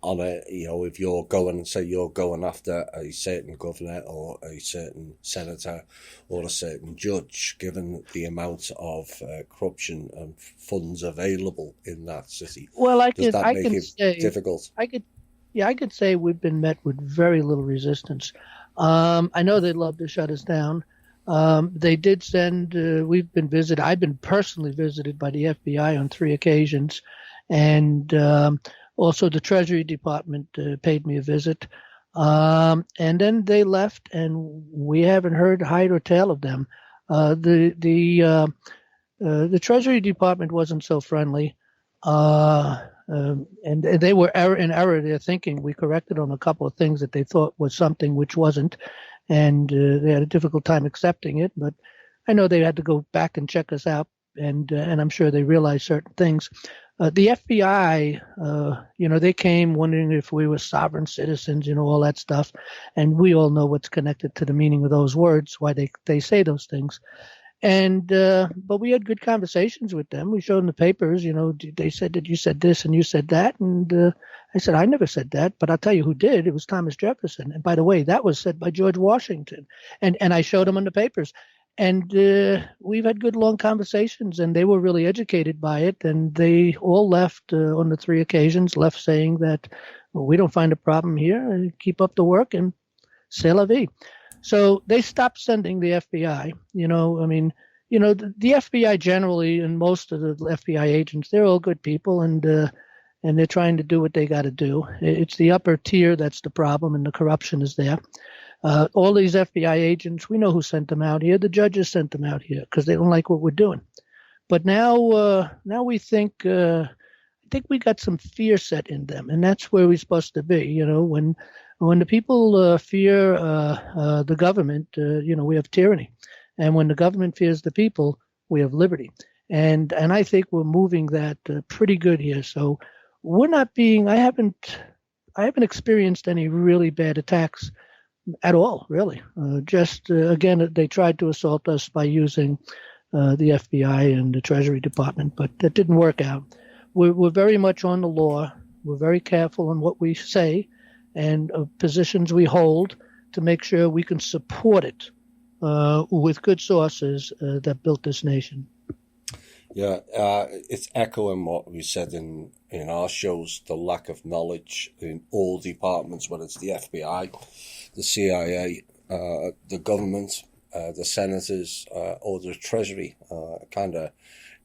On if you're going after a certain governor or a certain senator or a certain judge, given the amount of corruption and funds available in that city, well, I does that make it say, difficult? I could say we've been met with very little resistance. I know they'd love to shut us down. They did send. I've been personally visited by the FBI on 3 occasions, and also the Treasury Department paid me a visit. And then they left, and we haven't heard hide or tail of them. The Treasury Department wasn't so friendly, and they were in error their thinking. We corrected on a couple of things that they thought was something which wasn't, and they had a difficult time accepting it. But I know they had to go back and check us out, and I'm sure they realized certain things. The FBI, they came wondering if we were sovereign citizens, all that stuff. And we all know what's connected to the meaning of those words, why they say those things. And but we had good conversations with them. We showed them the papers. They said that you said this and you said that. And I said, I never said that, but I'll tell you who did. It was Thomas Jefferson. And by the way, that was said by George Washington. And I showed them on the papers. And we've had good long conversations, and they were really educated by it. And they all left on the 3 occasions, left saying that we don't find a problem here. Keep up the work, and c'est la vie. So they stopped sending the FBI. The FBI generally, and most of the FBI agents, they're all good people, and they're trying to do what they got to do. It's the upper tier that's the problem, and the corruption is there. All these FBI agents, we know who sent them out here. The judges sent them out here because they don't like what we're doing. But now we think we got some fear set in them, and that's where we're supposed to be. When the people fear the government, we have tyranny, and when the government fears the people, we have liberty. And I think we're moving that pretty good here. So we're not being. I haven't experienced any really bad attacks at all, really. Again, they tried to assault us by using the FBI and the Treasury Department, but that didn't work out. We're very much on the law. We're very careful in what we say and positions we hold to make sure we can support it with good sources that built this nation. Yeah, it's echoing what we said in our shows, the lack of knowledge in all departments, whether it's the FBI, the CIA, the government, the senators or the Treasury. Kind of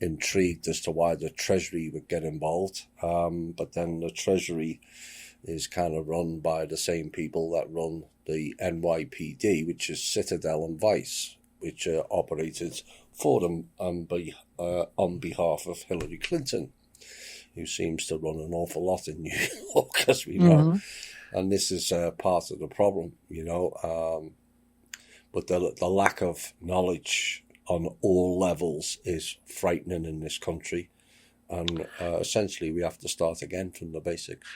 intrigued as to why the Treasury would get involved, but then the Treasury is kind of run by the same people that run the NYPD, which is Citadel and Vice, which operated for them on behalf of Hillary Clinton, who seems to run an awful lot in New York, as we know. Mm-hmm. And this is part of the problem, but the lack of knowledge on all levels is frightening in this country. And essentially we have to start again from the basics.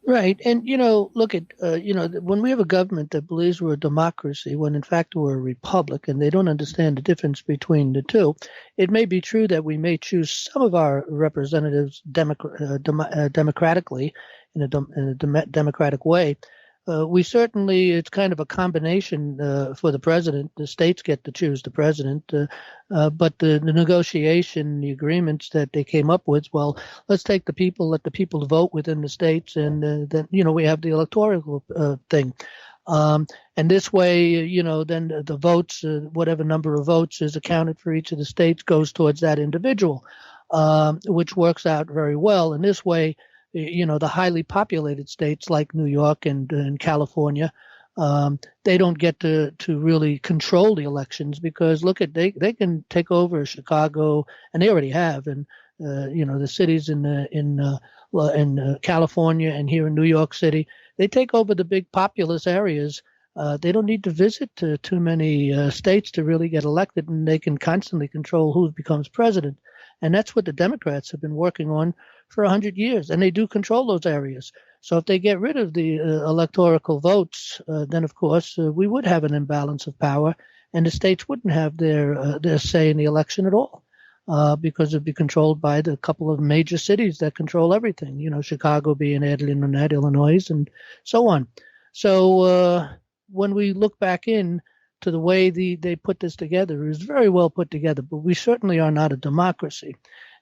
Right. And, look at, when we have a government that believes we're a democracy, when in fact we're a republic, and they don't understand the difference between the two, it may be true that we may choose some of our representatives democratically in a democratic way. It's kind of a combination for the president. The states get to choose the president, but the negotiation, the agreements that they came up with, well, let's take the people, let the people vote within the states, and then, we have the electoral thing. And this way, then the votes, whatever number of votes is accounted for each of the states goes towards that individual, which works out very well. And this way, the highly populated states like New York and California, they don't get to really control the elections because they can take over Chicago, and they already have, and the cities in California and here in New York City, they take over the big populous areas. They don't need to visit too many states to really get elected, and they can constantly control who becomes president. And that's what the Democrats have been working on for 100 years, and they do control those areas. So if they get rid of the electoral votes, then of course we would have an imbalance of power, and the states wouldn't have their say in the election at all, because it'd be controlled by the couple of major cities that control everything. Chicago being added in that, Illinois, and so on. So when we look back in to the way they put this together, it was very well put together, but we certainly are not a democracy.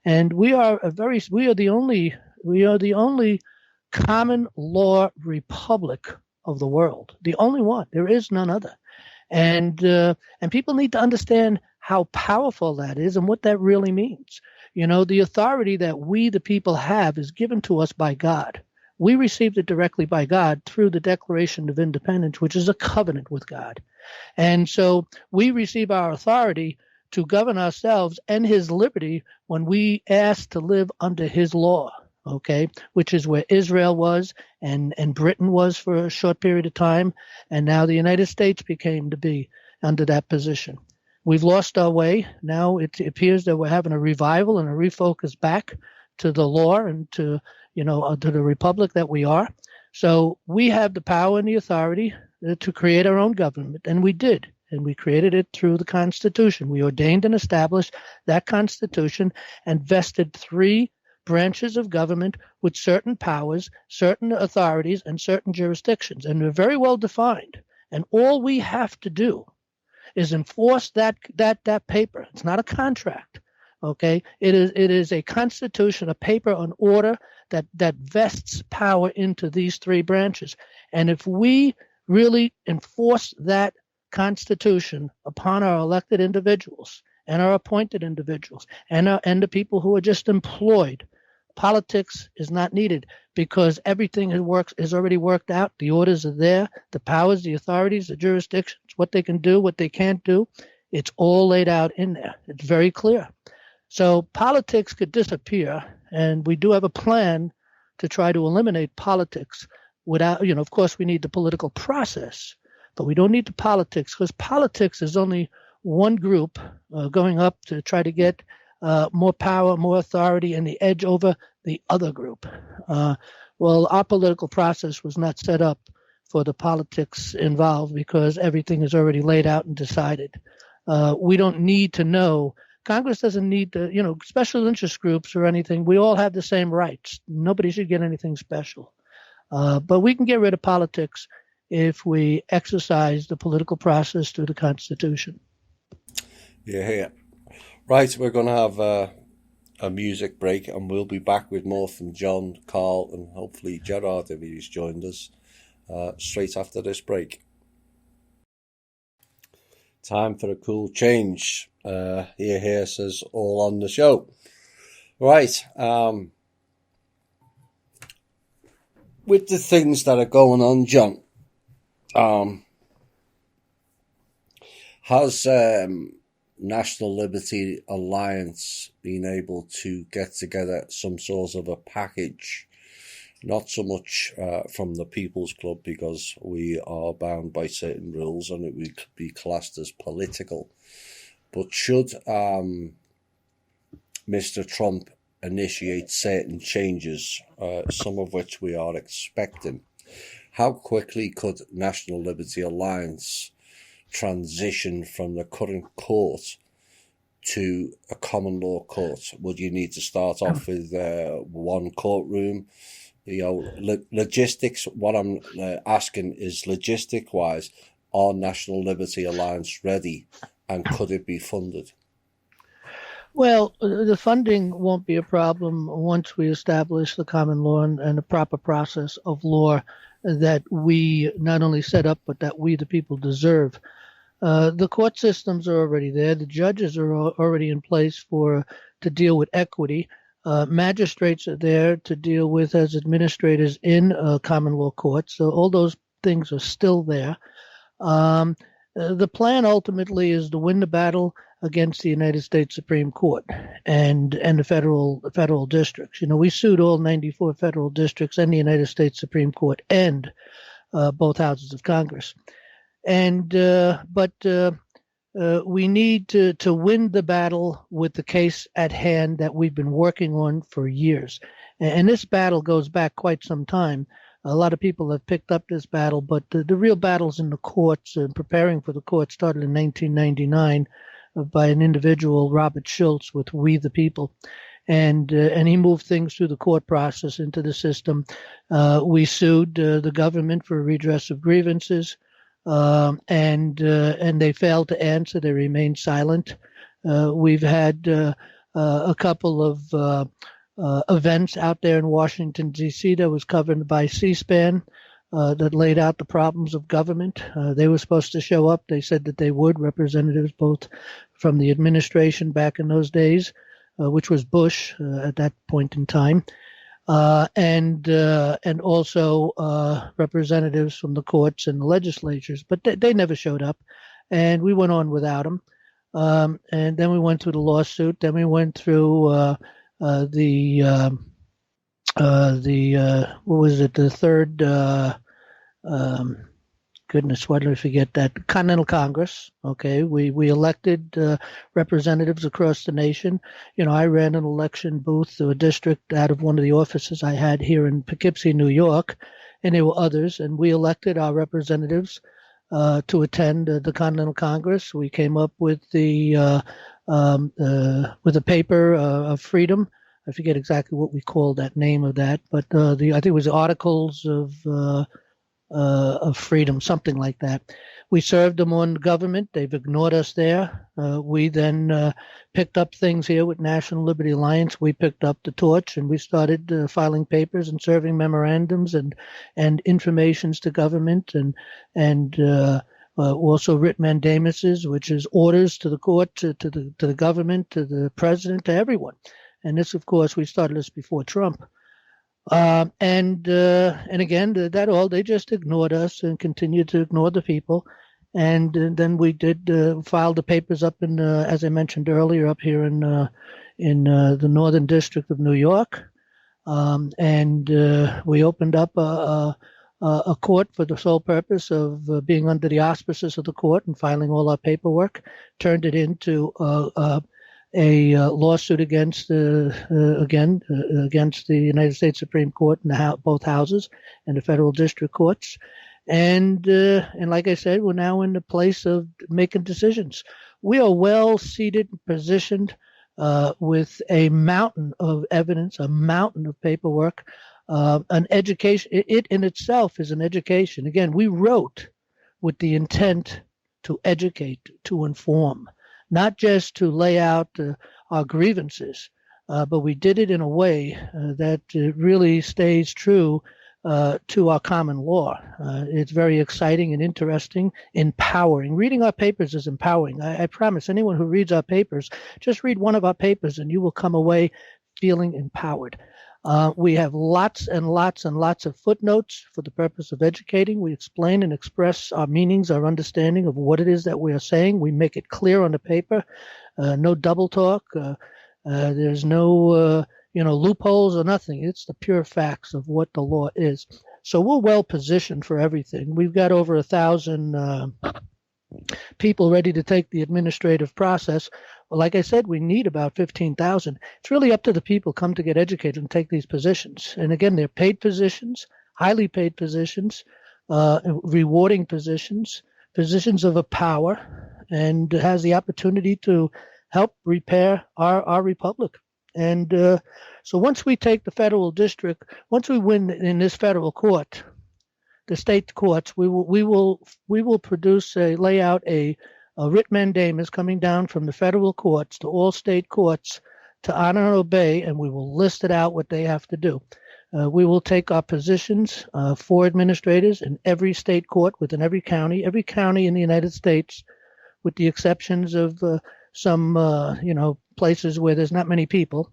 And we are the only common law republic of the world. The only one. There is none other. And people need to understand how powerful that is and what that really means. The authority that we, the people, have is given to us by God. We received it directly by God through the Declaration of Independence, which is a covenant with God. And so we receive our authority to govern ourselves and his liberty when we ask to live under his law, okay, which is where Israel was and Britain was for a short period of time, and now the United States became to be under that position. We've lost our way. Now it appears that we're having a revival and a refocus back to the law and to the republic that we are. So we have the power and the authority to create our own government, and we did. And we created it through the Constitution. We ordained and established that Constitution and vested 3 branches of government with certain powers, certain authorities, and certain jurisdictions. And they're very well defined. And all we have to do is enforce that paper. It's not a contract. Okay? It is a constitution, a paper, an order that vests power into these 3 branches. And if we really enforce that Constitution upon our elected individuals and our appointed individuals and the people who are just employed, politics is not needed because everything is already worked out. The orders are there, the powers, the authorities, the jurisdictions, what they can do, what they can't do. It's all laid out in there. It's very clear. So politics could disappear, and we do have a plan to try to eliminate politics without, of course, we need the political process. But we don't need the politics because politics is only one group going up to try to get more power, more authority, and the edge over the other group. Well, our political process was not set up for the politics involved because everything is already laid out and decided. We don't need to know. Congress doesn't need to, special interest groups or anything. We all have the same rights. Nobody should get anything special. But we can get rid of politics if we exercise the political process through the Constitution. Yeah. Right, we're going to have a music break, and we'll be back with more from John, Carl, and hopefully Gerard, if he's joined us, straight after this break. Time for a cool change. Here says all on the show. Right. With the things that are going on, John, has National Liberty Alliance been able to get together some sort of a package? Not so much from the People's Club, because we are bound by certain rules and it would be classed as political. But should Mr. Trump initiate certain changes, some of which we are expecting, how quickly could National Liberty Alliance transition from the current court to a common law court? Would you need to start off with one courtroom? Logistics, what I'm asking is logistic-wise, are National Liberty Alliance ready, and could it be funded? Well, the funding won't be a problem once we establish the common law and the proper process of law that we not only set up, but that we, the people, deserve. The court systems are already there. The judges are already in place to deal with equity. Magistrates are there to deal with as administrators in common law courts. So all those things are still there. The plan ultimately is to win the battle against the United States Supreme Court and the federal districts. We sued all 94 federal districts and the United States Supreme Court and both houses of Congress. But we need to win the battle with the case at hand that we've been working on for years. And this battle goes back quite some time. A lot of people have picked up this battle, but the real battles in the courts and preparing for the court started in 1999 by an individual, Robert Schultz, with We the People. And he moved things through the court process into the system. We sued the government for redress of grievances. And they failed to answer. They remained silent. We've had a couple of events out there in Washington, D.C. that was covered by C-SPAN that laid out the problems of government. They were supposed to show up. They said that they would, representatives both from the administration back in those days, which was Bush at that point in time, and also representatives from the courts and the legislatures, but they never showed up, and we went on without them. And then we went through the lawsuit. Then we went through the what was it? The third. Goodness, why did I forget that? Continental Congress. Okay, we elected representatives across the nation. I ran an election booth to a district out of one of the offices I had here in Poughkeepsie, New York, and there were others. And we elected our representatives to attend the Continental Congress. We came up with the paper of freedom. I forget exactly what we called that name of that, but I think it was the Articles of Freedom, something like that. We served them on government. They've ignored us there. We then picked up things here with National Liberty Alliance. We picked up the torch and we started filing papers and serving memorandums and informations to government and also writ mandamuses, which is orders to the court, to the government, to the president, to everyone. And this, of course, we started this before Trump. And again, that all, they just ignored us and continued to ignore the people. And then we did file the papers up in, as I mentioned earlier, up here in the Northern District of New York. And we opened up a court for the sole purpose of being under the auspices of the court and filing all our paperwork, turned it into a lawsuit against against the United States Supreme Court and both houses and the federal district courts, and like I said, we're now in the place of making decisions. We are well seated, positioned, with a mountain of evidence, a mountain of paperwork, an education. It in itself is an education. Again, we wrote with the intent to educate, to inform. Not just to lay out our grievances, but we did it in a way that really stays true to our common law. It's very exciting and interesting, empowering. Reading our papers is empowering. I promise anyone who reads our papers, just read one of our papers and you will come away feeling empowered. We have lots and lots and lots of footnotes for the purpose of educating. We explain and express our meanings, our understanding of what it is that we are saying. We make it clear on the paper. No double talk. There's no loopholes or nothing. It's the pure facts of what the law is. So we're well positioned for everything. We've got over 1,000 people ready to take the administrative process. Well, like I said, we need about 15,000. It's really up to the people come to get educated and take these positions. And again, they're paid positions, highly paid positions, rewarding positions, positions of a power, and has the opportunity to help repair our republic. And so once we take the federal district, once we win in this federal court, the state courts, we will produce lay out a writ mandamus coming down from the federal courts to all state courts to honor and obey, and we will list it out what they have to do. We will take our positions for administrators in every state court within every county in the United States, with the exceptions of some places where there's not many people.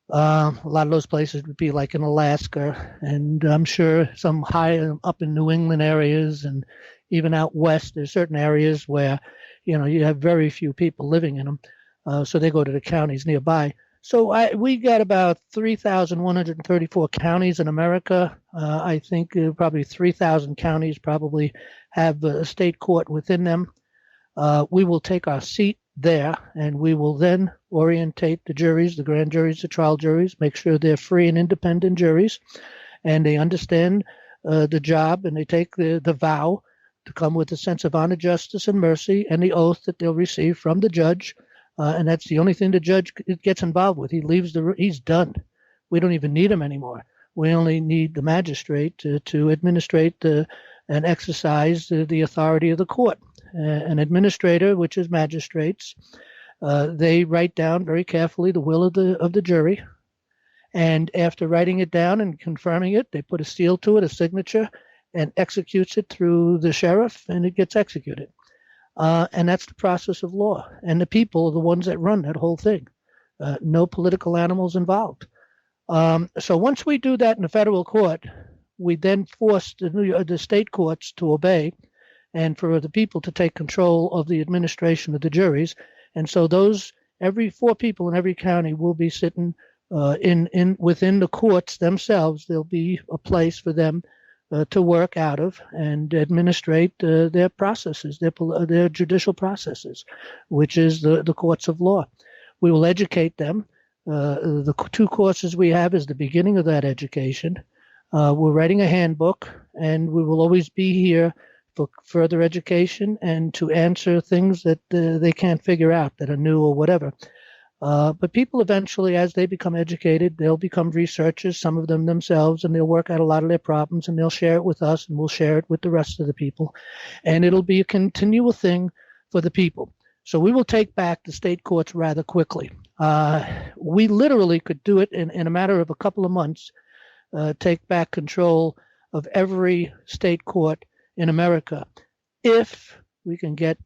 A lot of those places would be like in Alaska, and I'm sure some high up in New England areas, and even out west, there's certain areas where, you have very few people living in them. So they go to the counties nearby. So we got about 3,134 counties in America. I think probably 3,000 counties probably have a state court within them. We will take our seat there, and we will then orientate the juries, the grand juries, the trial juries, make sure they're free and independent juries, and they understand the job, and they take the vow to come with a sense of honor, justice, and mercy, and the oath that they'll receive from the judge. And that's the only thing the judge gets involved with. He leaves he's done. We don't even need him anymore. We only need the magistrate to administrate and exercise the authority of the court. An administrator, which is magistrates, they write down very carefully the will of the jury, and after writing it down and confirming it, they put a seal to it, a signature, and executes it through the sheriff, and it gets executed. And that's the process of law. And the people are the ones that run that whole thing. No political animals involved. So once we do that in the federal court, we then force the state courts to obey, and for the people to take control of the administration of the juries. And so every 4 people in every county will be sitting within the courts themselves. There'll be a place for them to work out of and administrate their processes, their judicial processes, which is the courts of law. We will educate them. The 2 courses we have is the beginning of that education. We're writing a handbook, and we will always be here for further education and to answer things that they can't figure out that are new or whatever. But people eventually, as they become educated, they'll become researchers, some of them themselves, and they'll work out a lot of their problems, and they'll share it with us, and we'll share it with the rest of the people. And it'll be a continual thing for the people. So we will take back the state courts rather quickly. We literally could do it in a matter of a couple of months, take back control of every state court in America, if we can get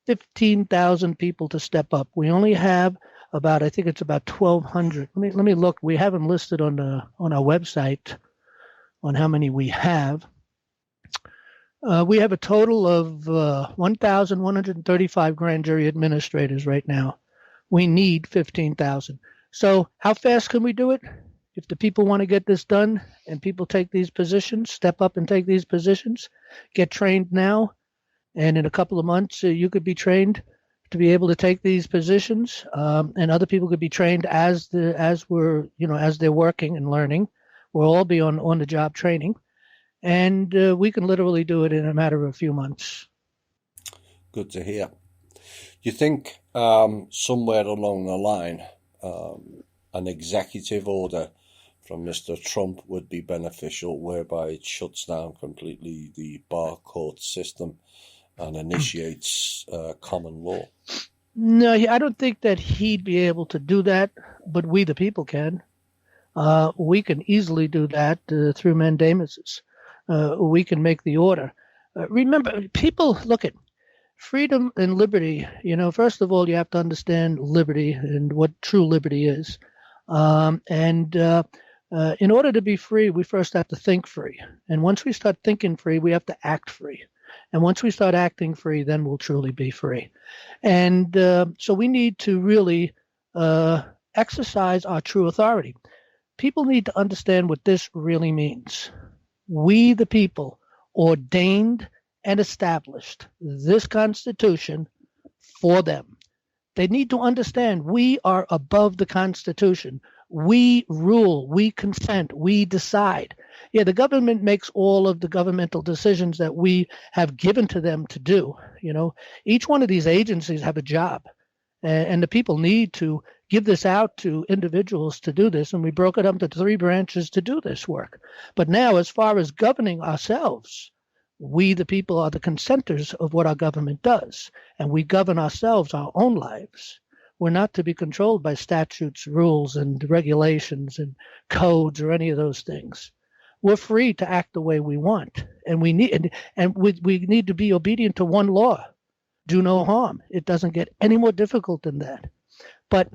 15,000 people to step up. We only have I think it's about 1,200. Let me look. We have them listed on our website on how many we have. We have a total of 1,135 grand jury administrators right now. We need 15,000. So how fast can we do it? If the people want to get this done and people take these positions, step up and take these positions, get trained now, and in a couple of months you could be trained to be able to take these positions, and other people could be trained as they're working and learning. We'll all be on the job training, and we can literally do it in a matter of a few months. Good to hear. Do you think somewhere along the line an executive order from Mr. Trump would be beneficial, whereby it shuts down completely the bar court system and initiates common law? No, I don't think that he'd be able to do that, but we the people can. We can easily do that through mandamuses. We can make the order. Remember, people look at freedom and liberty. First of all, you have to understand liberty and what true liberty is. In order to be free, we first have to think free. And once we start thinking free, we have to act free. And once we start acting free, then we'll truly be free. And so we need to really exercise our true authority. People need to understand what this really means. We, the people, ordained and established this Constitution for them. They need to understand we are above the Constitution. We rule, we consent, we decide. Yeah, the government makes all of the governmental decisions that we have given to them to do. Each one of these agencies have a job, and the people need to give this out to individuals to do this, and we broke it up into 3 branches to do this work. But now, as far as governing ourselves, we, the people, are the consenters of what our government does, and we govern ourselves, our own lives. We're not to be controlled by statutes, rules, and regulations, and codes, or any of those things. We're free to act the way we want, and we need to be obedient to one law: do no harm. It doesn't get any more difficult than that. But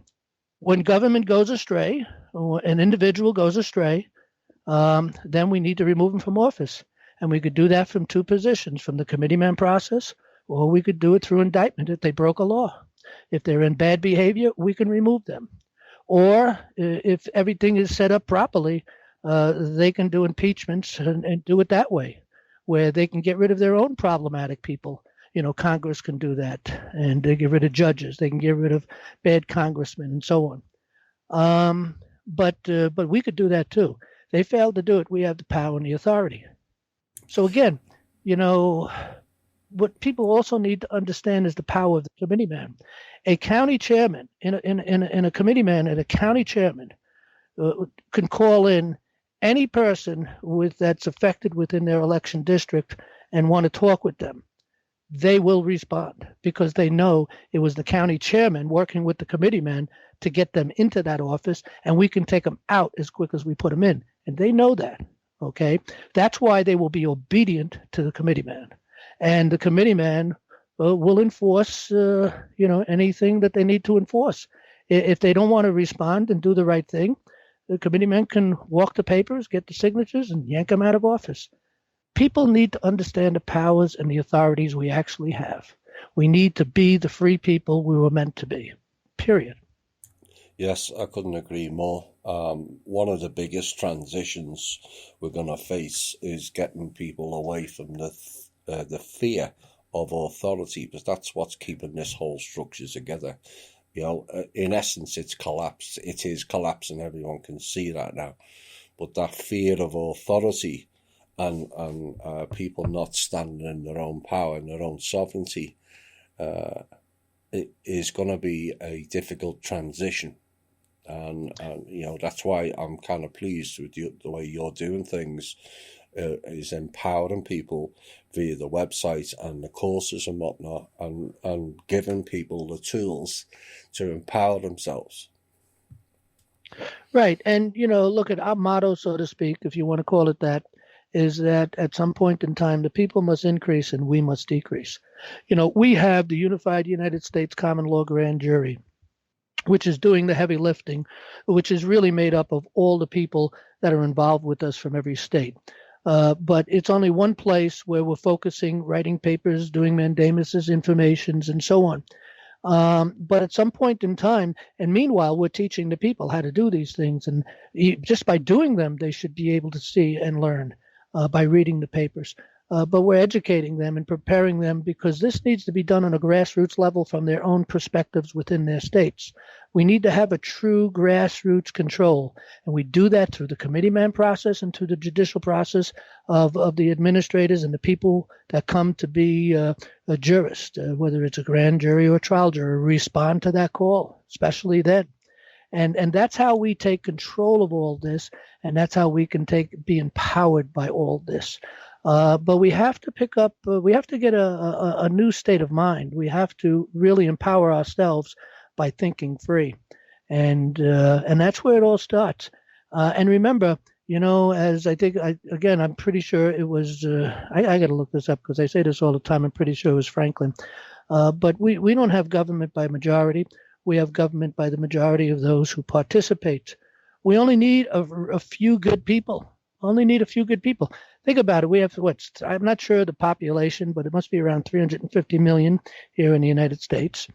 when government goes astray, or an individual goes astray, then we need to remove them from office. And we could do that from 2 positions, from the committeeman process, or we could do it through indictment if they broke a law. If they're in bad behavior, we can remove them. Or if everything is set up properly, they can do impeachments and do it that way, where they can get rid of their own problematic people. Congress can do that, and they get rid of judges. They can get rid of bad congressmen and so on. But we could do that too. They failed to do it. We have the power and the authority. So again, what people also need to understand is the power of the committeeman. A county chairman in a committeeman and a county chairman can call in any person that's affected within their election district and want to talk with them. They will respond because they know it was the county chairman working with the committeeman to get them into that office, and we can take them out as quick as we put them in. And they know that. Okay, that's why they will be obedient to the committeeman, and the committeeman will enforce, anything that they need to enforce. If they don't want to respond and do the right thing, the committeeman can walk the papers, get the signatures, and yank them out of office. People need to understand the powers and the authorities we actually have. We need to be the free people we were meant to be. Period. Yes, I couldn't agree more. One of the biggest transitions we're going to face is getting people away from the fear of authority, because that's what's keeping this whole structure together. In essence, it's collapsed. It is collapsing. Everyone can see that now. But that fear of authority and people not standing in their own power and their own sovereignty, it is going to be a difficult transition. And that's why I'm kind of pleased with the way you're doing things, is empowering people via the website and the courses and whatnot, and giving people the tools to empower themselves. Right. And, look at our motto, so to speak, if you want to call it that, is that at some point in time, the people must increase and we must decrease. We have the Unified United States Common Law Grand Jury, which is doing the heavy lifting, which is really made up of all the people that are involved with us from every state. But it's only one place where we're focusing, writing papers, doing mandamuses, informations, and so on. But at some point in time, and meanwhile, we're teaching the people how to do these things. And just by doing them, they should be able to see and learn by reading the papers. But we're educating them and preparing them, because this needs to be done on a grassroots level from their own perspectives within their states. We need to have a true grassroots control, and we do that through the committeeman process and through the judicial process of the administrators and the people that come to be a jurist, whether it's a grand jury or a trial jury, respond to that call, especially then. And that's how we take control of all this, and that's how we can be empowered by all this. But we have to pick up, we have to get a new state of mind. We have to really empower ourselves by thinking free. And that's where it all starts. And remember, as I think, I'm pretty sure it was, I got to look this up because I say this all the time. I'm pretty sure it was Franklin. But we don't have government by majority. We have government by the majority of those who participate. We only need a few good people. Only need a few good people. Think about it. We have I'm not sure the population, but it must be around 350 million here in the United States.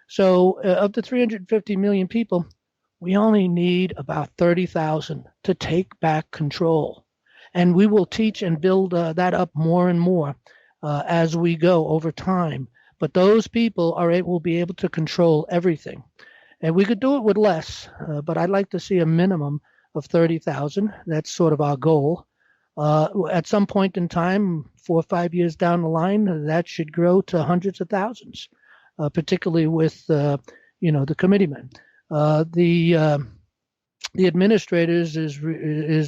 So of the 350 million people, we only need about 30,000 to take back control. And we will teach and build that up more and more as we go over time. But those people will be able to control everything. And we could do it with less, but I'd like to see a minimum of 30,000. That's sort of our goal. At some point in time, 4 or 5 years down the line, that should grow to hundreds of thousands, particularly with the committeemen. The administrators is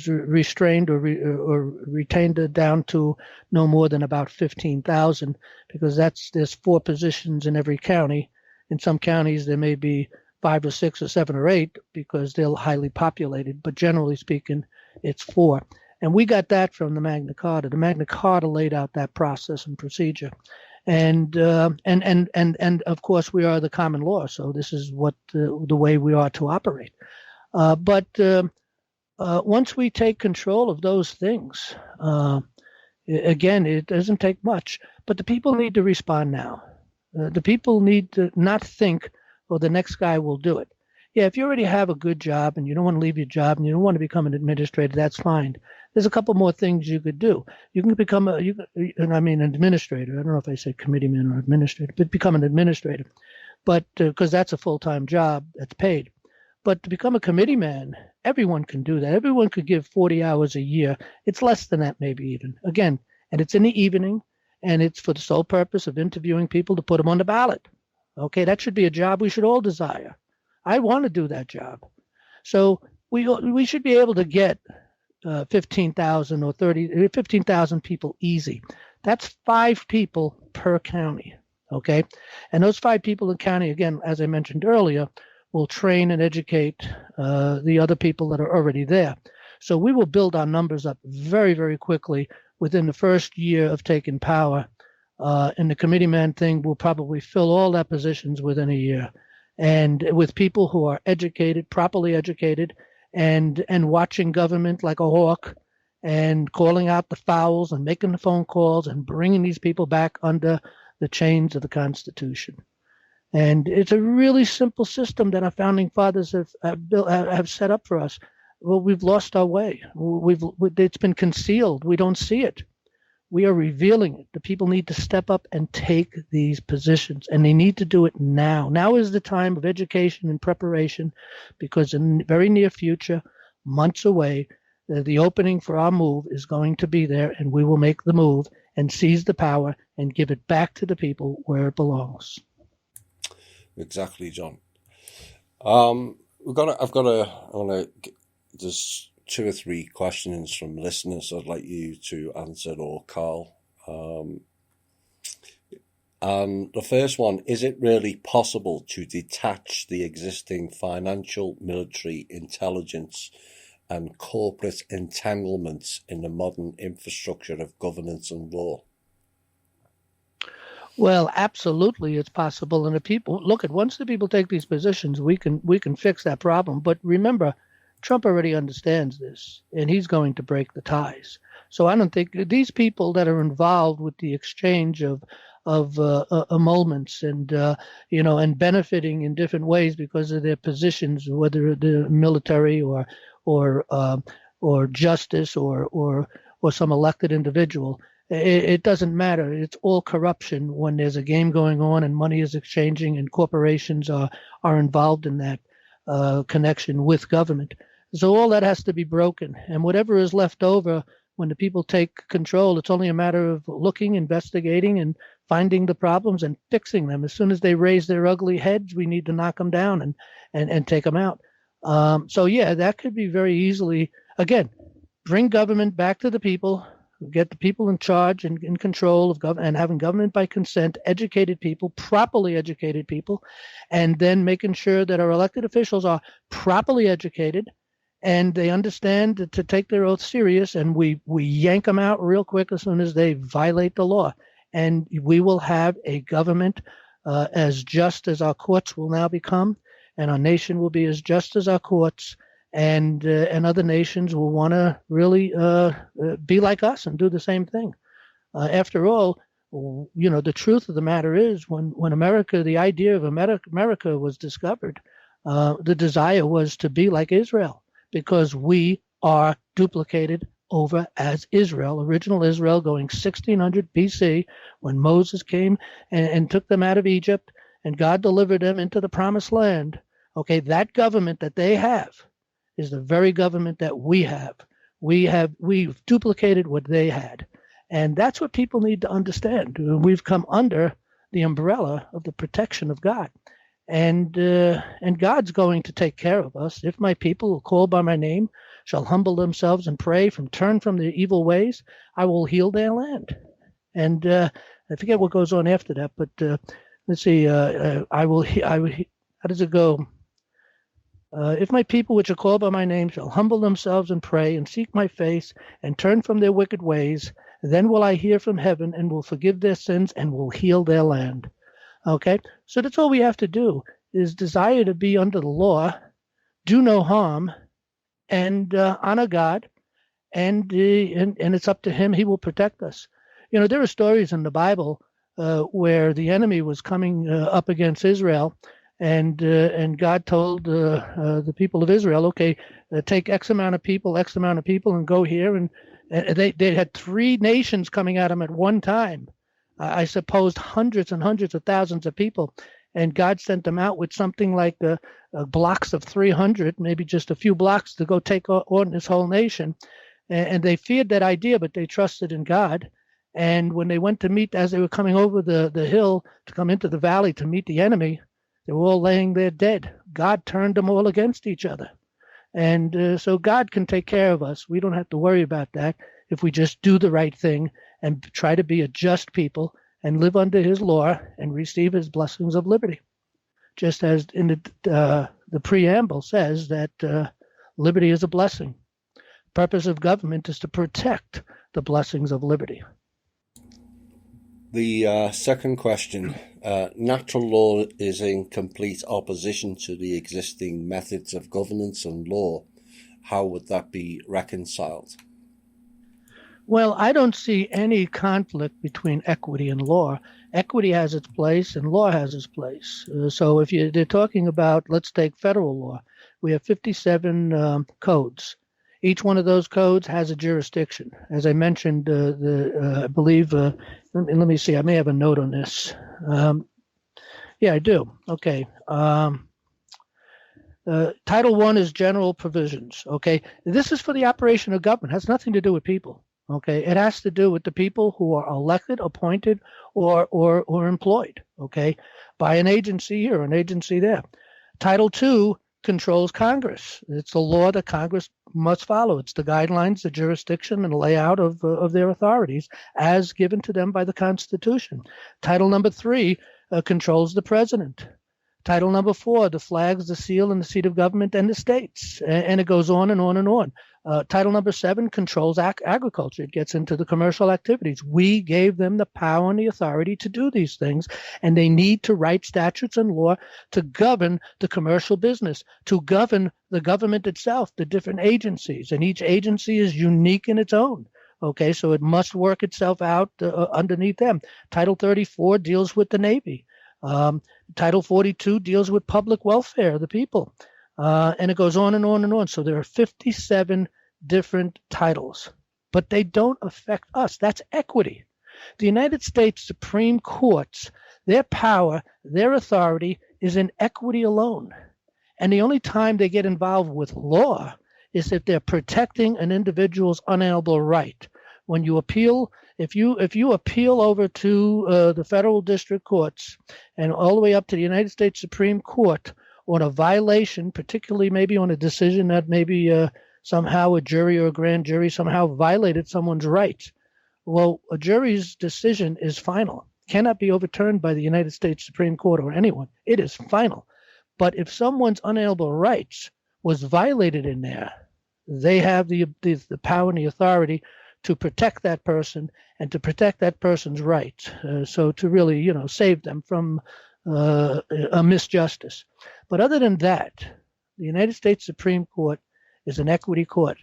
restrained or retained down to no more than about 15,000 because there's 4 positions in every county. In some counties there may be 5 or 6 or 7 or 8 because they're highly populated, but generally speaking, it's 4. And we got that from the Magna Carta. The Magna Carta laid out that process and procedure. And of course we are the common law, so this is what the way we are to operate. But once we take control of those things, again, it doesn't take much. But the people need to respond now. The people need to not think, well, the next guy will do it. Yeah, if you already have a good job and you don't want to leave your job and you don't want to become an administrator, that's fine. There's a couple more things you could do. You can become an administrator. I don't know if I say committeeman or administrator, but become an administrator. But because that's a full-time job that's paid. But to become a committeeman, everyone can do that. Everyone could give 40 hours a year. It's less than that, maybe even. Again, and it's in the evening, and it's for the sole purpose of interviewing people to put them on the ballot. Okay, that should be a job we should all desire. I want to do that job. So we should be able to get 15,000 or 15,000 people easy. That's 5 people per county, okay? And those 5 people in county, again, as I mentioned earlier, will train and educate the other people that are already there. So we will build our numbers up very, very quickly within the first year of taking power. And the committeeman thing will probably fill all that positions within a year. And with people who are educated, properly educated, and watching government like a hawk and calling out the fouls and making the phone calls and bringing these people back under the chains of the Constitution. And it's a really simple system that our founding fathers have set up for us. Well, we've lost our way. It's been concealed. We don't see it. We are revealing it. The people need to step up and take these positions, and they need to do it now. Now is the time of education and preparation, because in the very near future, months away, the opening for our move is going to be there, and we will make the move and seize the power and give it back to the people where it belongs. Exactly, John. There's 2 or 3 questions from listeners I'd like you to answer, or Carl. And the first one, is it really possible to detach the existing financial, military, intelligence and corporate entanglements in the modern infrastructure of governance and law? Well, absolutely, it's possible. And once the people take these positions, we can fix that problem. But remember, Trump already understands this, and he's going to break the ties. So I don't think these people that are involved with the exchange of emoluments and benefiting in different ways because of their positions, whether they're military or justice or some elected individual. It doesn't matter. It's all corruption when there's a game going on and money is exchanging and corporations are involved in that connection with government. So all that has to be broken. And whatever is left over when the people take control, it's only a matter of looking, investigating, and finding the problems and fixing them. As soon as they raise their ugly heads, we need to knock them down and take them out. So yeah, that could be very easily, again, bring government back to the people, get the people in charge and in control of government, and having government by consent, educated people, properly educated people, and then making sure that our elected officials are properly educated and they understand to take their oath serious, and we yank them out real quick as soon as they violate the law. And we will have a government as just as our courts will now become, and our nation will be as just as our courts, and other nations will want to really be like us and do the same thing. After all, the truth of the matter is when America, the idea of America was discovered, the desire was to be like Israel, because we are duplicated over as Israel, original Israel, going 1600 BC, when Moses came and took them out of Egypt, and God delivered them into the promised land. Okay, that government that they have is the very government that we have. We've duplicated what they had. And that's what people need to understand. We've come under the umbrella of the protection of God. And God's going to take care of us. If my people who call by my name shall humble themselves and pray, turn from their evil ways, I will heal their land. And I forget what goes on after that, but let's see. How does it go? If my people which are called by my name shall humble themselves and pray and seek my face and turn from their wicked ways, then will I hear from heaven and will forgive their sins and will heal their land. Okay, so that's all we have to do, is desire to be under the law, do no harm, and honor God, and it's up to Him. He will protect us. There are stories in the Bible where the enemy was coming up against Israel, and God told the people of Israel, okay, take X amount of people, and go here, and they had three nations coming at them at one time. I supposed hundreds and hundreds of thousands of people, and God sent them out with something like blocks of 300, maybe just a few blocks, to go take on this whole nation. And they feared that idea, but they trusted in God. And when they went to meet, as they were coming over the hill to come into the valley to meet the enemy, they were all laying there dead. God turned them all against each other. And so God can take care of us. We don't have to worry about that if we just do the right thing and try to be a just people and live under His law and receive His blessings of liberty. Just as in the preamble says that liberty is a blessing. The purpose of government is to protect the blessings of liberty. The second question, natural law is in complete opposition to the existing methods of governance and law. How would that be reconciled? Well, I don't see any conflict between equity and law. Equity has its place and law has its place. So if they're talking about, let's take federal law, we have 57 codes. Each one of those codes has a jurisdiction. As I mentioned, I believe, let me see, I may have a note on this. Yeah, I do. Okay. Title I is general provisions. Okay. This is for the operation of government. It has nothing to do with people. Okay. It has to do with the people who are elected, appointed, or employed. Okay. By an agency here, an agency there. Title II controls Congress. It's the law that Congress must follow. It's the guidelines, the jurisdiction, and the layout of their authorities as given to them by the Constitution. Title number 3 controls the president. Title number 4, the flags, the seal, and the seat of government, and the states. And it goes on and on and on. Title number 7 controls agriculture. It gets into the commercial activities. We gave them the power and the authority to do these things, and they need to write statutes and law to govern the commercial business, to govern the government itself, the different agencies, and each agency is unique in its own. Okay, so it must work itself out underneath them. Title 34 deals with the Navy. Title 42 deals with public welfare of the people. And it goes on and on and on. So there are 57 different titles, but they don't affect us. That's equity. The United States Supreme Courts, their power, their authority is in equity alone. And the only time they get involved with law is if they're protecting an individual's unalienable right. When you appeal, if you appeal over to the federal district courts and all the way up to the United States Supreme Court on a violation, particularly maybe on a decision that maybe somehow a jury or a grand jury somehow violated someone's rights, well, a jury's decision is final, cannot be overturned by the United States Supreme Court or anyone. It is final. But if someone's unalienable rights was violated in there, They have the power and the authority to protect that person and to protect that person's rights. So to really, save them from a misjustice. But other than that, the United States Supreme Court is an equity court.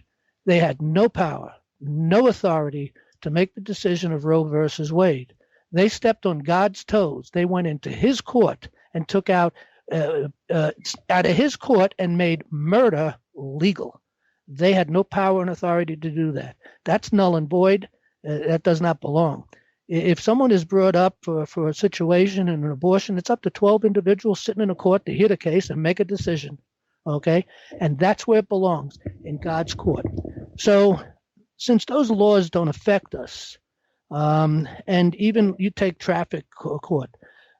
They had no power, no authority to make the decision of Roe versus Wade. They stepped on God's toes. They went into his court and took out of his court and made murder legal. They had no power and authority to do that. That's null and void. That does not belong. If someone is brought up for a situation in an abortion, it's up to 12 individuals sitting in a court to hear the case and make a decision. Okay? And that's where it belongs, in God's court. So since those laws don't affect us, and even you take traffic court,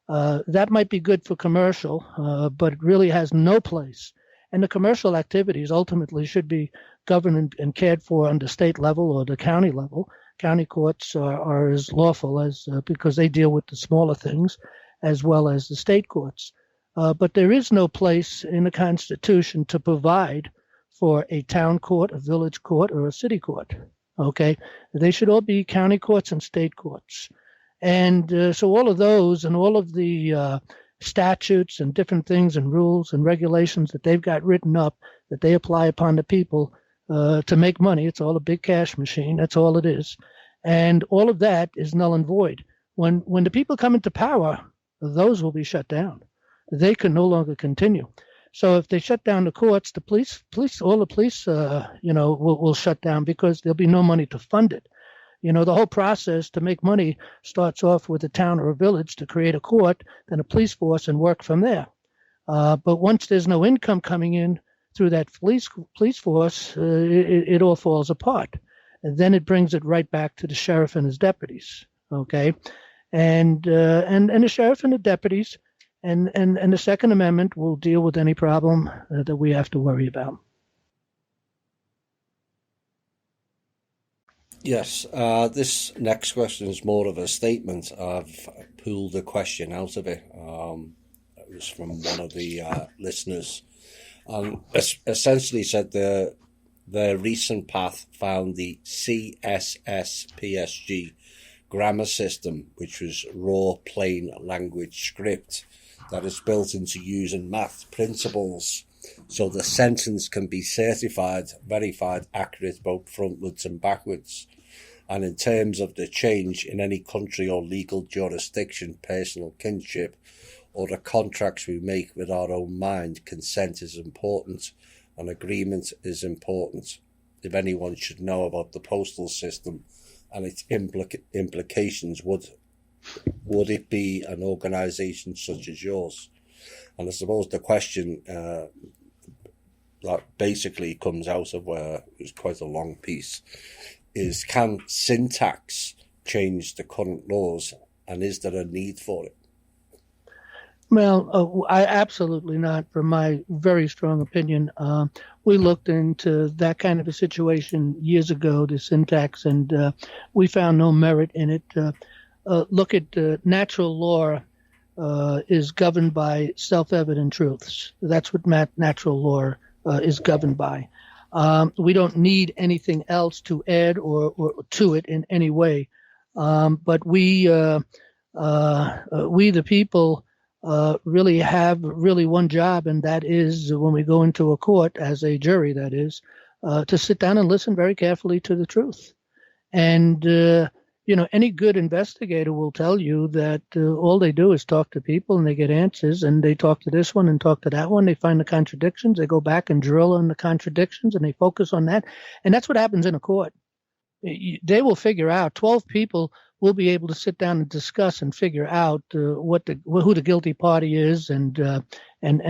that might be good for commercial, but it really has no place. And the commercial activities ultimately should be governed and cared for on the state level or the county level. County courts are as lawful as because they deal with the smaller things as well as the state courts. But there is no place in the Constitution to provide for a town court, a village court, or a city court. Okay, they should all be county courts and state courts. And so all of those and all of the statutes and different things and rules and regulations that they've got written up that they apply upon the people to make money. It's all a big cash machine. That's all it is. And all of that is null and void. When the people come into power, those will be shut down. They can no longer continue. So if they shut down the courts, the police, all the police, will shut down because there'll be no money to fund it. The whole process to make money starts off with a town or a village to create a court, then a police force, and work from there. But once there's no income coming in through that police force, it all falls apart. And then it brings it right back to the sheriff and his deputies. Okay, and the sheriff and the deputies and the Second Amendment will deal with any problem that we have to worry about. Yes, this next question is more of a statement. I've pulled a question out of it. It was from one of the listeners. Essentially said the recent path found the CSS-PSG grammar system, which was raw plain language script that is built into using math principles. So the sentence can be certified, verified, accurate both frontwards and backwards. And in terms of the change in any country or legal jurisdiction, personal kinship, or the contracts we make with our own mind, consent is important and agreement is important. If anyone should know about the postal system and its implications, would it be an organisation such as yours? And I suppose the question that basically comes out of where it's quite a long piece is, can syntax change the current laws, and is there a need for it? Well, I absolutely not, from my very strong opinion. We looked into that kind of a situation years ago, the syntax, and we found no merit in it. Look at natural law is governed by self-evident truths. That's what natural law is governed by. We don't need anything else to add or to it in any way. But we the people, really have one job, and that is when we go into a court as a jury, that is, to sit down and listen very carefully to the truth. And, any good investigator will tell you that all they do is talk to people and they get answers, and they talk to this one and talk to that one. They find the contradictions. They go back and drill on the contradictions and they focus on that. And that's what happens in a court. They will figure out, 12 people will be able to sit down and discuss and figure out who the guilty party is and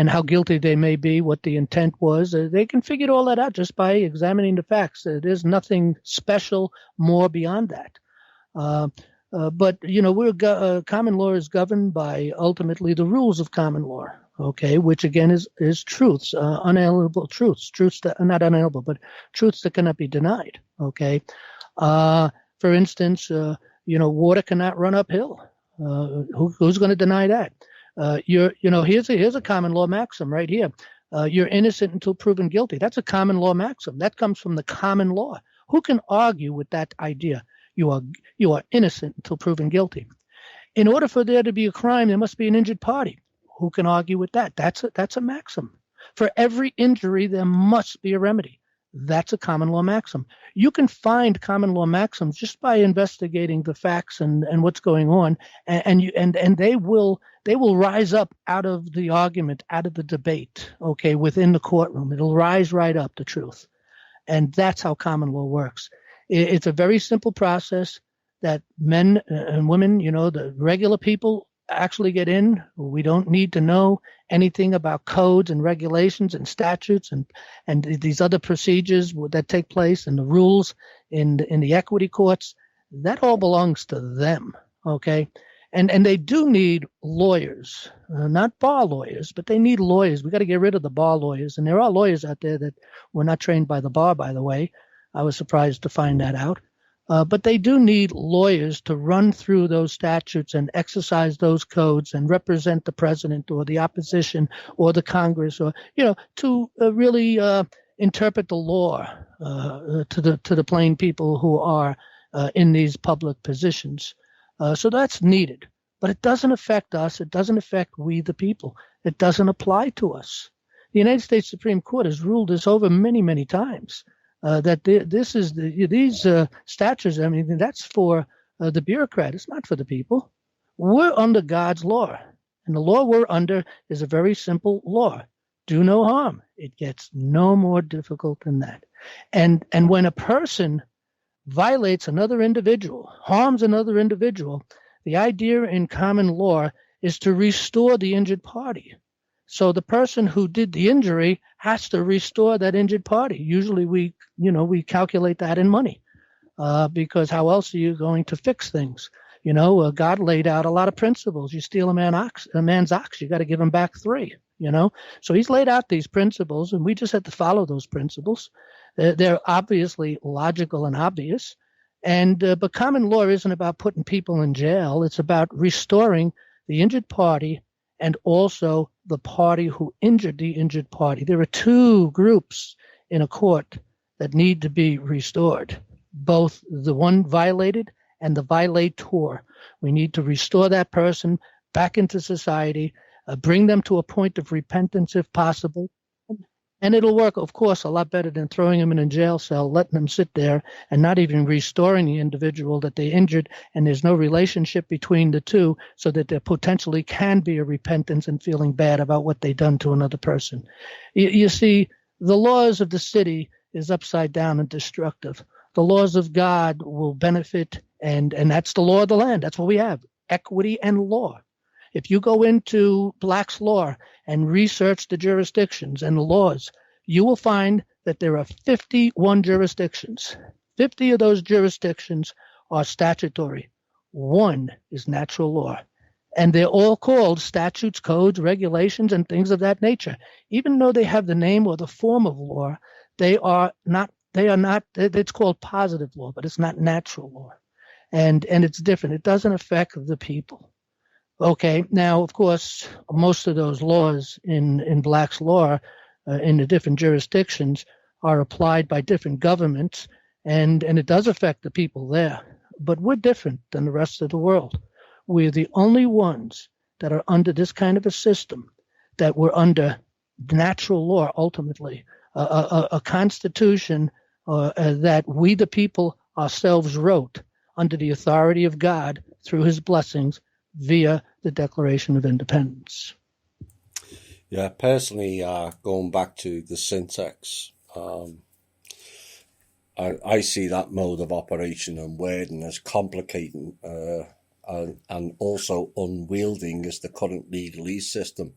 how guilty they may be, what the intent was. They can figure all that out just by examining the facts. There's nothing special more beyond that. But common law is governed by ultimately the rules of common law. Okay, which again is truths, unalienable truths that are not unalienable, but truths that cannot be denied. Okay, for instance, water cannot run uphill. Who's going to deny that? Here's a common law maxim right here. You're innocent until proven guilty. That's a common law maxim. That comes from the common law. Who can argue with that idea? You are innocent until proven guilty. In order for there to be a crime, there must be an injured party. Who can argue with that? That's a maxim. For every injury, there must be a remedy. That's a common law maxim. You can find common law maxims just by investigating the facts and what's going on, and they will rise up out of the argument, out of the debate, okay, within the courtroom. It'll rise right up, the truth. And that's how common law works. It's a very simple process that men and women, the regular people actually get in. We don't need to know anything about codes and regulations and statutes and these other procedures that take place and the rules in the equity courts. That all belongs to them, okay? And they do need lawyers, not bar lawyers, but they need lawyers. We got to get rid of the bar lawyers. And there are lawyers out there that were not trained by the bar, by the way. I was surprised to find that out. But they do need lawyers to run through those statutes and exercise those codes and represent the president or the opposition or the Congress, or to really interpret the law to the plain people who are in these public positions. So that's needed, but it doesn't affect us. It doesn't affect we the people. It doesn't apply to us. The United States Supreme Court has ruled this over many, many times. That these statutes, I mean, that's for the bureaucrat. It's not for the people. We're under God's law, and the law we're under is a very simple law: do no harm. It gets no more difficult than that. And when a person violates another individual, harms another individual, the idea in common law is to restore the injured party. So the person who did the injury has to restore that injured party. Usually we calculate that in money, because how else are you going to fix things? God laid out a lot of principles. You steal a man's ox, you got to give him back 3, So he's laid out these principles, and we just have to follow those principles. They're obviously logical and obvious. But common law isn't about putting people in jail. It's about restoring the injured party and also the party who injured the injured party. There are 2 groups in a court that need to be restored, both the one violated and the violator. We need to restore that person back into society, bring them to a point of repentance if possible. And it'll work, of course, a lot better than throwing them in a jail cell, letting them sit there and not even restoring the individual that they injured, and there's no relationship between the two, so that there potentially can be a repentance and feeling bad about what they've done to another person. You see, the laws of the city is upside down and destructive. The laws of God will benefit, and that's the law of the land. That's what we have, equity and law. If you go into Black's Law and research the jurisdictions and the laws, you will find that there are 51 jurisdictions. 50 of those jurisdictions are statutory. 1 is natural law. And they're all called statutes, codes, regulations, and things of that nature. Even though they have the name or the form of law, they are not, it's called positive law, but it's not natural law. And it's different. It doesn't affect the people. Okay, now, of course, most of those laws in Black's Law in the different jurisdictions are applied by different governments, and it does affect the people there. But we're different than the rest of the world. We're the only ones that are under this kind of a system, that we're under natural law, ultimately, a constitution that we, the people, ourselves wrote under the authority of God through his blessings, via the Declaration of Independence. Yeah, personally, going back to the syntax, I see that mode of operation and wording as complicating and also unwielding as the current legalese system.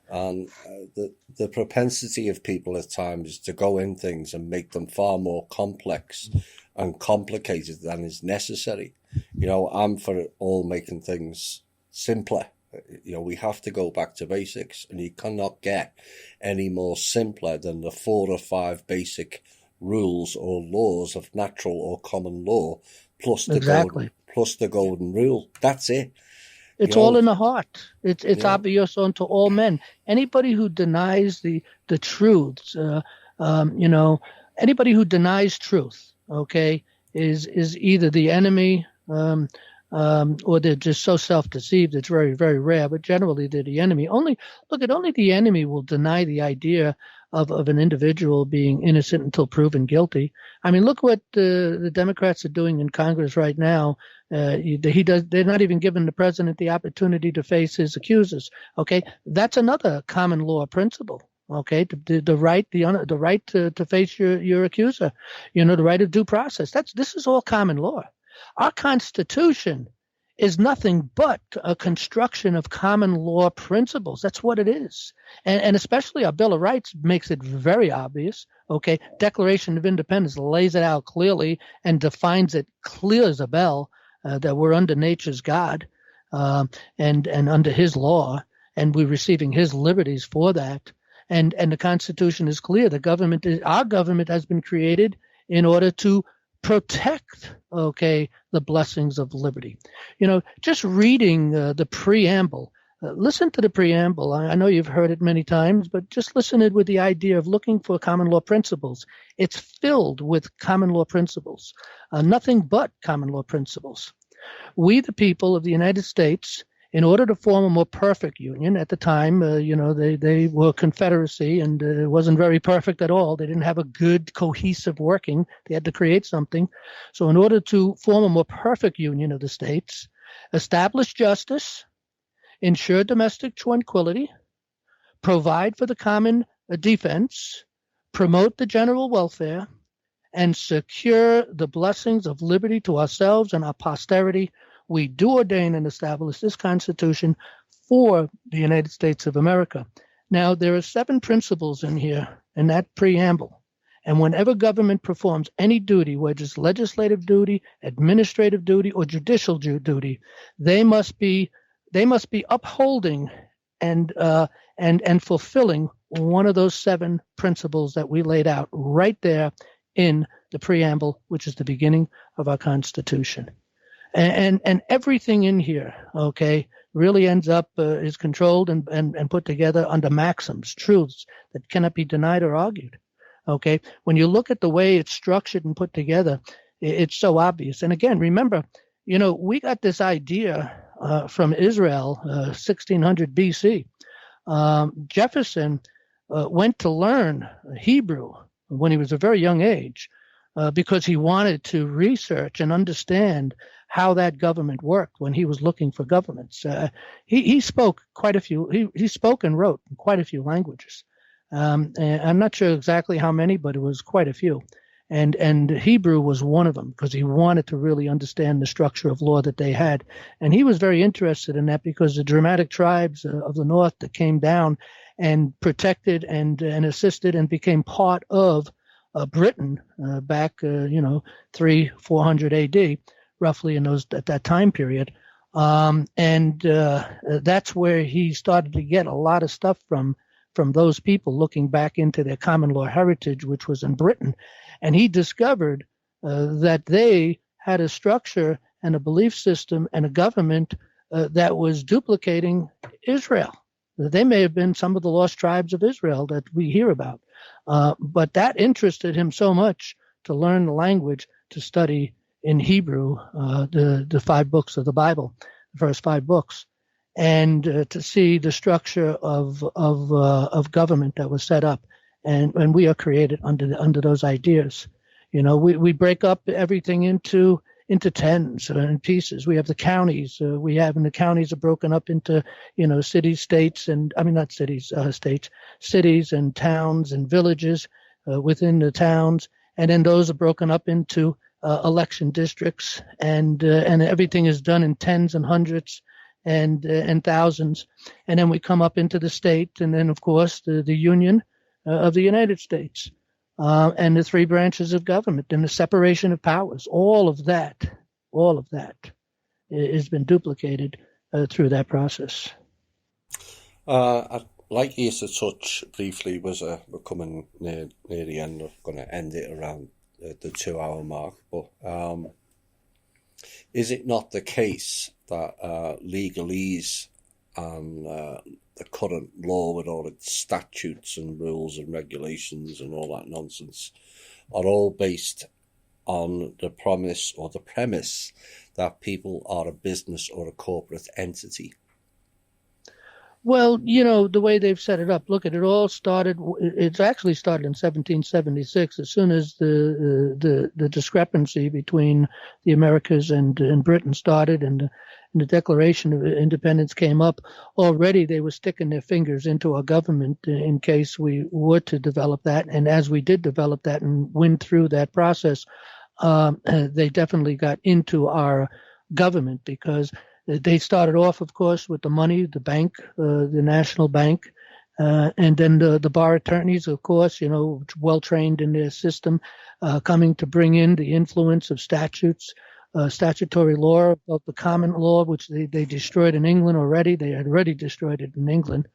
And the propensity of people at times is to go in things and make them far more complex and complicated than is necessary. I'm for all making things simpler. We have to go back to basics, and you cannot get any more simpler than the 4 or 5 basic rules or laws of natural or common law, plus the golden rule. That's it. It's Yeah, all in the heart. It's yeah, obvious unto all men. Anybody who denies the truths, you know, anybody who denies truth, okay, is either the enemy, or they're just so self-deceived. It's very, very rare, but generally they're the enemy. Only the enemy will deny the idea of an individual being innocent until proven guilty. I mean, look what the Democrats are doing in Congress right now. They're not even giving the president the opportunity to face his accusers. Okay, that's another common law principle. Okay, the right to face your accuser, the right of due process. This is all common law. Our Constitution is nothing but a construction of common law principles. That's what it is. And especially our Bill of Rights makes it very obvious. Okay, Declaration of Independence lays it out clearly and defines it clear as a bell, that we're under nature's God, and under his law, and we're receiving his liberties for that. And the Constitution is clear. Our government has been created in order to protect, okay, the blessings of liberty. Just reading the preamble. Listen to the preamble. I know you've heard it many times, but just listen to it with the idea of looking for common law principles. It's filled with common law principles, nothing but common law principles. We, the people of the United States, in order to form a more perfect union at the time, they were a confederacy, and it wasn't very perfect at all. They didn't have a good cohesive working. They had to create something. So in order to form a more perfect union of the states, establish justice, ensure domestic tranquility, provide for the common defense, promote the general welfare, and secure the blessings of liberty to ourselves and our posterity, we do ordain and establish this Constitution for the United States of America. Now, there are 7 principles in here in that preamble. And whenever government performs any duty, whether it's legislative duty, administrative duty, or judicial duty, they must be upholding and fulfilling one of those 7 principles that we laid out right there in the preamble, which is the beginning of our Constitution. And everything in here, okay, really ends up is controlled and put together under maxims, truths that cannot be denied or argued. Okay, when you look at the way it's structured and put together, it's so obvious. And again, remember, we got this idea from Israel, 1600 BC. Jefferson went to learn Hebrew when he was a very young age, because he wanted to research and understand how that government worked when he was looking for governments. He spoke quite a few. He spoke and wrote in quite a few languages. And I'm not sure exactly how many, but it was quite a few. And Hebrew was one of them, because he wanted to really understand the structure of law that they had. And he was very interested in that, because the Germanic tribes of the north that came down and protected and assisted and became part of Britain back, 300-400 AD, roughly at that time period. And that's where he started to get a lot of stuff from those people, looking back into their common law heritage, which was in Britain. And he discovered that they had a structure and a belief system and a government that was duplicating Israel. They may have been some of the lost tribes of Israel that we hear about. But that interested him so much to learn the language, to study in Hebrew the 5 books of the Bible, the first 5 books, and to see the structure of government that was set up, and we are created under those ideas. We break up everything into tens and pieces. We have the counties. And the counties are broken up into cities, states, and not cities, states, cities and towns and villages within the towns, and then those are broken up into election districts, and everything is done in tens and hundreds and thousands, and then we come up into the state, and then of course the Union of the United States, and the 3 branches of government, and the separation of powers. All of that has been duplicated through that process. I'd like you to touch briefly, we're coming near the end. I'm going to end it around the 2-hour mark, but Is it not the case that legalese and the current law with all its statutes and rules and regulations and all that nonsense are all based on the promise or the premise that people are a business or a corporate entity? Well, the way they've set it up, look, it all started, it's actually started in 1776, as soon as the discrepancy between the Americas and Britain started, and the Declaration of Independence came up. Already they were sticking their fingers into our government in case we were to develop that. And as we did develop that and went through that process, they definitely got into our government, because they started off, of course, with the money, the bank, the national bank, and then the bar attorneys, of course, well trained in their system, coming to bring in the influence of statutes, statutory law, of the common law, which they destroyed in England already. They had already destroyed it in England.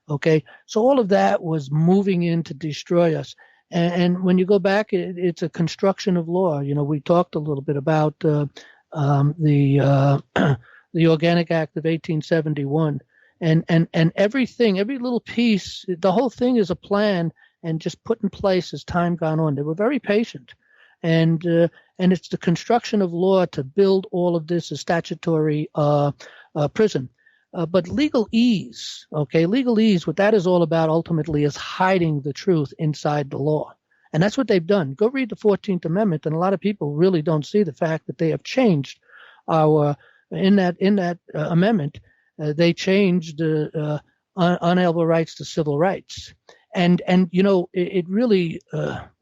Okay, so all of that was moving in to destroy us. And when you go back, it's a construction of law. We talked a little bit about the Organic Act of 1871, and everything, every little piece, the whole thing is a plan and just put in place as time gone on. They were very patient, and it's the construction of law to build all of this as statutory prison. But legalese, what that is all about ultimately is hiding the truth inside the law. And that's what they've done. Go read the 14th Amendment, and a lot of people really don't see the fact that they have changed in that amendment, they changed unalienable rights to civil rights. And it really,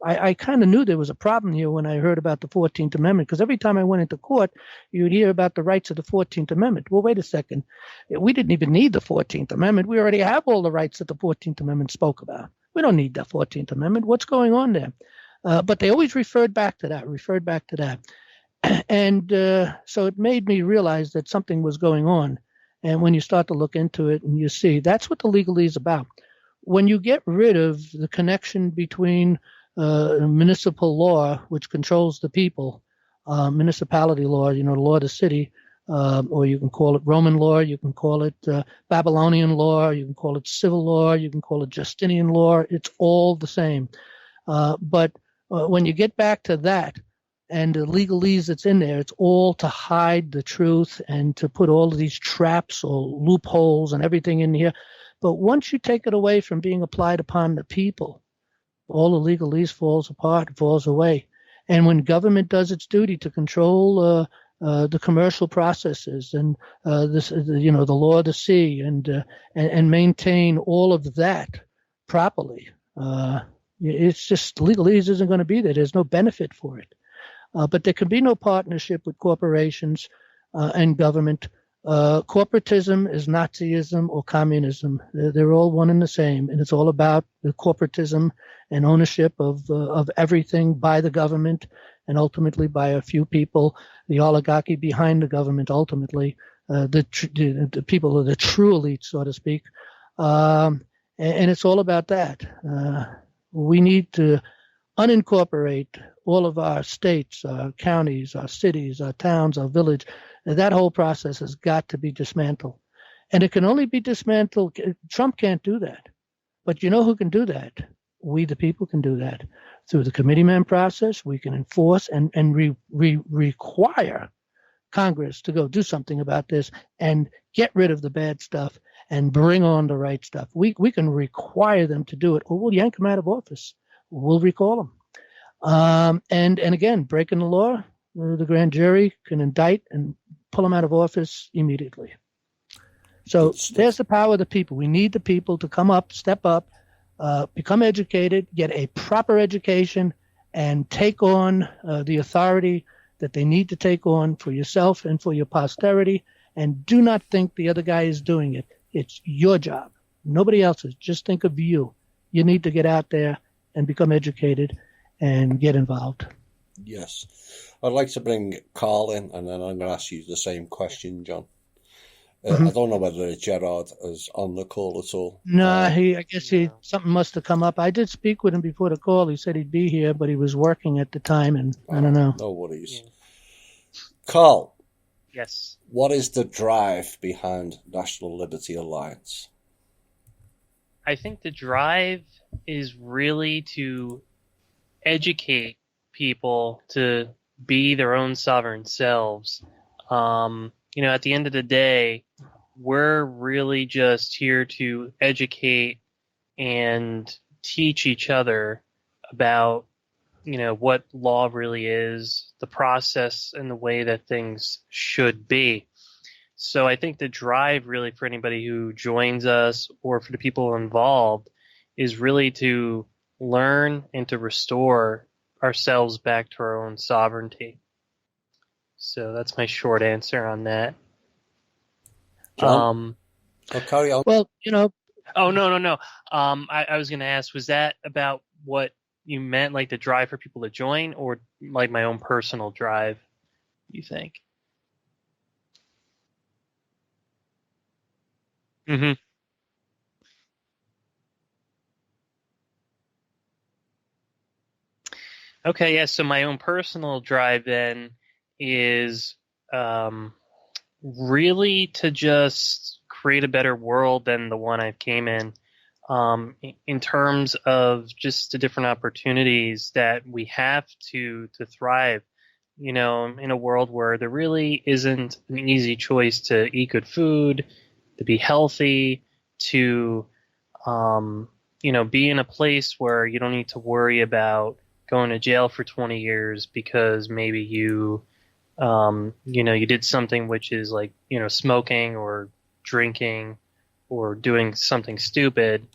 I kind of knew there was a problem here when I heard about the 14th Amendment, because every time I went into court, you'd hear about the rights of the 14th Amendment. Well, wait a second. We didn't even need the 14th Amendment. We already have all the rights that the 14th Amendment spoke about. We don't need the 14th Amendment. What's going on there? But they always referred back to that. And so it made me realize that something was going on. And when you start to look into it and you see, that's what the legalese is about. When you get rid of the connection between municipal law, which controls the people, municipality law, the law of the city, or you can call it Roman law, you can call it Babylonian law, you can call it civil law, you can call it Justinian law. It's all the same. But when you get back to that, and the legalese that's in there, it's all to hide the truth and to put all of these traps or loopholes and everything in here. But once you take it away from being applied upon the people, all the legalese falls apart, falls away. And when government does its duty to control the commercial processes and the law of the sea and maintain all of that properly, it's just legalese isn't going to be there. There's no benefit for it. But there can be no partnership with corporations and government. Corporatism is Nazism or communism. They're all one and the same, and it's all about the corporatism and ownership of everything by the government and ultimately by a few people, the oligarchy behind the government, ultimately, the people are the true elite, so to speak. And it's all about that. We need to unincorporate all of our states, our counties, our cities, our towns, our village. That whole process has got to be dismantled. And it can only be dismantled. Trump can't do that. But you know who can do that? We, the people, can do that. Through the committeeman process, we can enforce and require Congress to go do something about this and get rid of the bad stuff and bring on the right stuff. We can require them to do it, or we'll yank them out of office. We'll recall them. And again, breaking the law, the grand jury can indict and pull them out of office immediately. So there's the power of the people. We need the people to come up, step up, become educated, get a proper education, and take on the authority that they need to take on for yourself and for your posterity. And do not think the other guy is doing it. It's your job, nobody else's. Just think of you. You need to get out there and become educated and get involved. Yes. I'd like to bring Carl in, and then I'm going to ask you the same question, John. I don't know whether Gerard is on the call at all. No, I guess something must have come up. I did speak with him before the call. He said he'd be here, but he was working at the time, and I don't know. No worries. Yeah. Carl, Yes. what is the drive behind National Liberty Alliance? I think the drive is really to educate people to be their own sovereign selves. At the end of the day, we're really just here to educate and teach each other about, what law really is, the process and the way that things should be. So I think the drive really for anybody who joins us or for the people involved is really to learn and to restore ourselves back to our own sovereignty. So that's my short answer on that. John? Carry on. Well, Oh, no. I was going to ask, was that about what you meant, like the drive for people to join, or like my own personal drive, you think? Mm-hmm. Okay, yeah, so my own personal drive then is really to just create a better world than the one I came in, in terms of just the different opportunities that we have to thrive, in a world where there really isn't an easy choice to eat good food, to be healthy, to, be in a place where you don't need to worry about going to jail for 20 years because maybe you did something which is like, smoking or drinking or doing something stupid,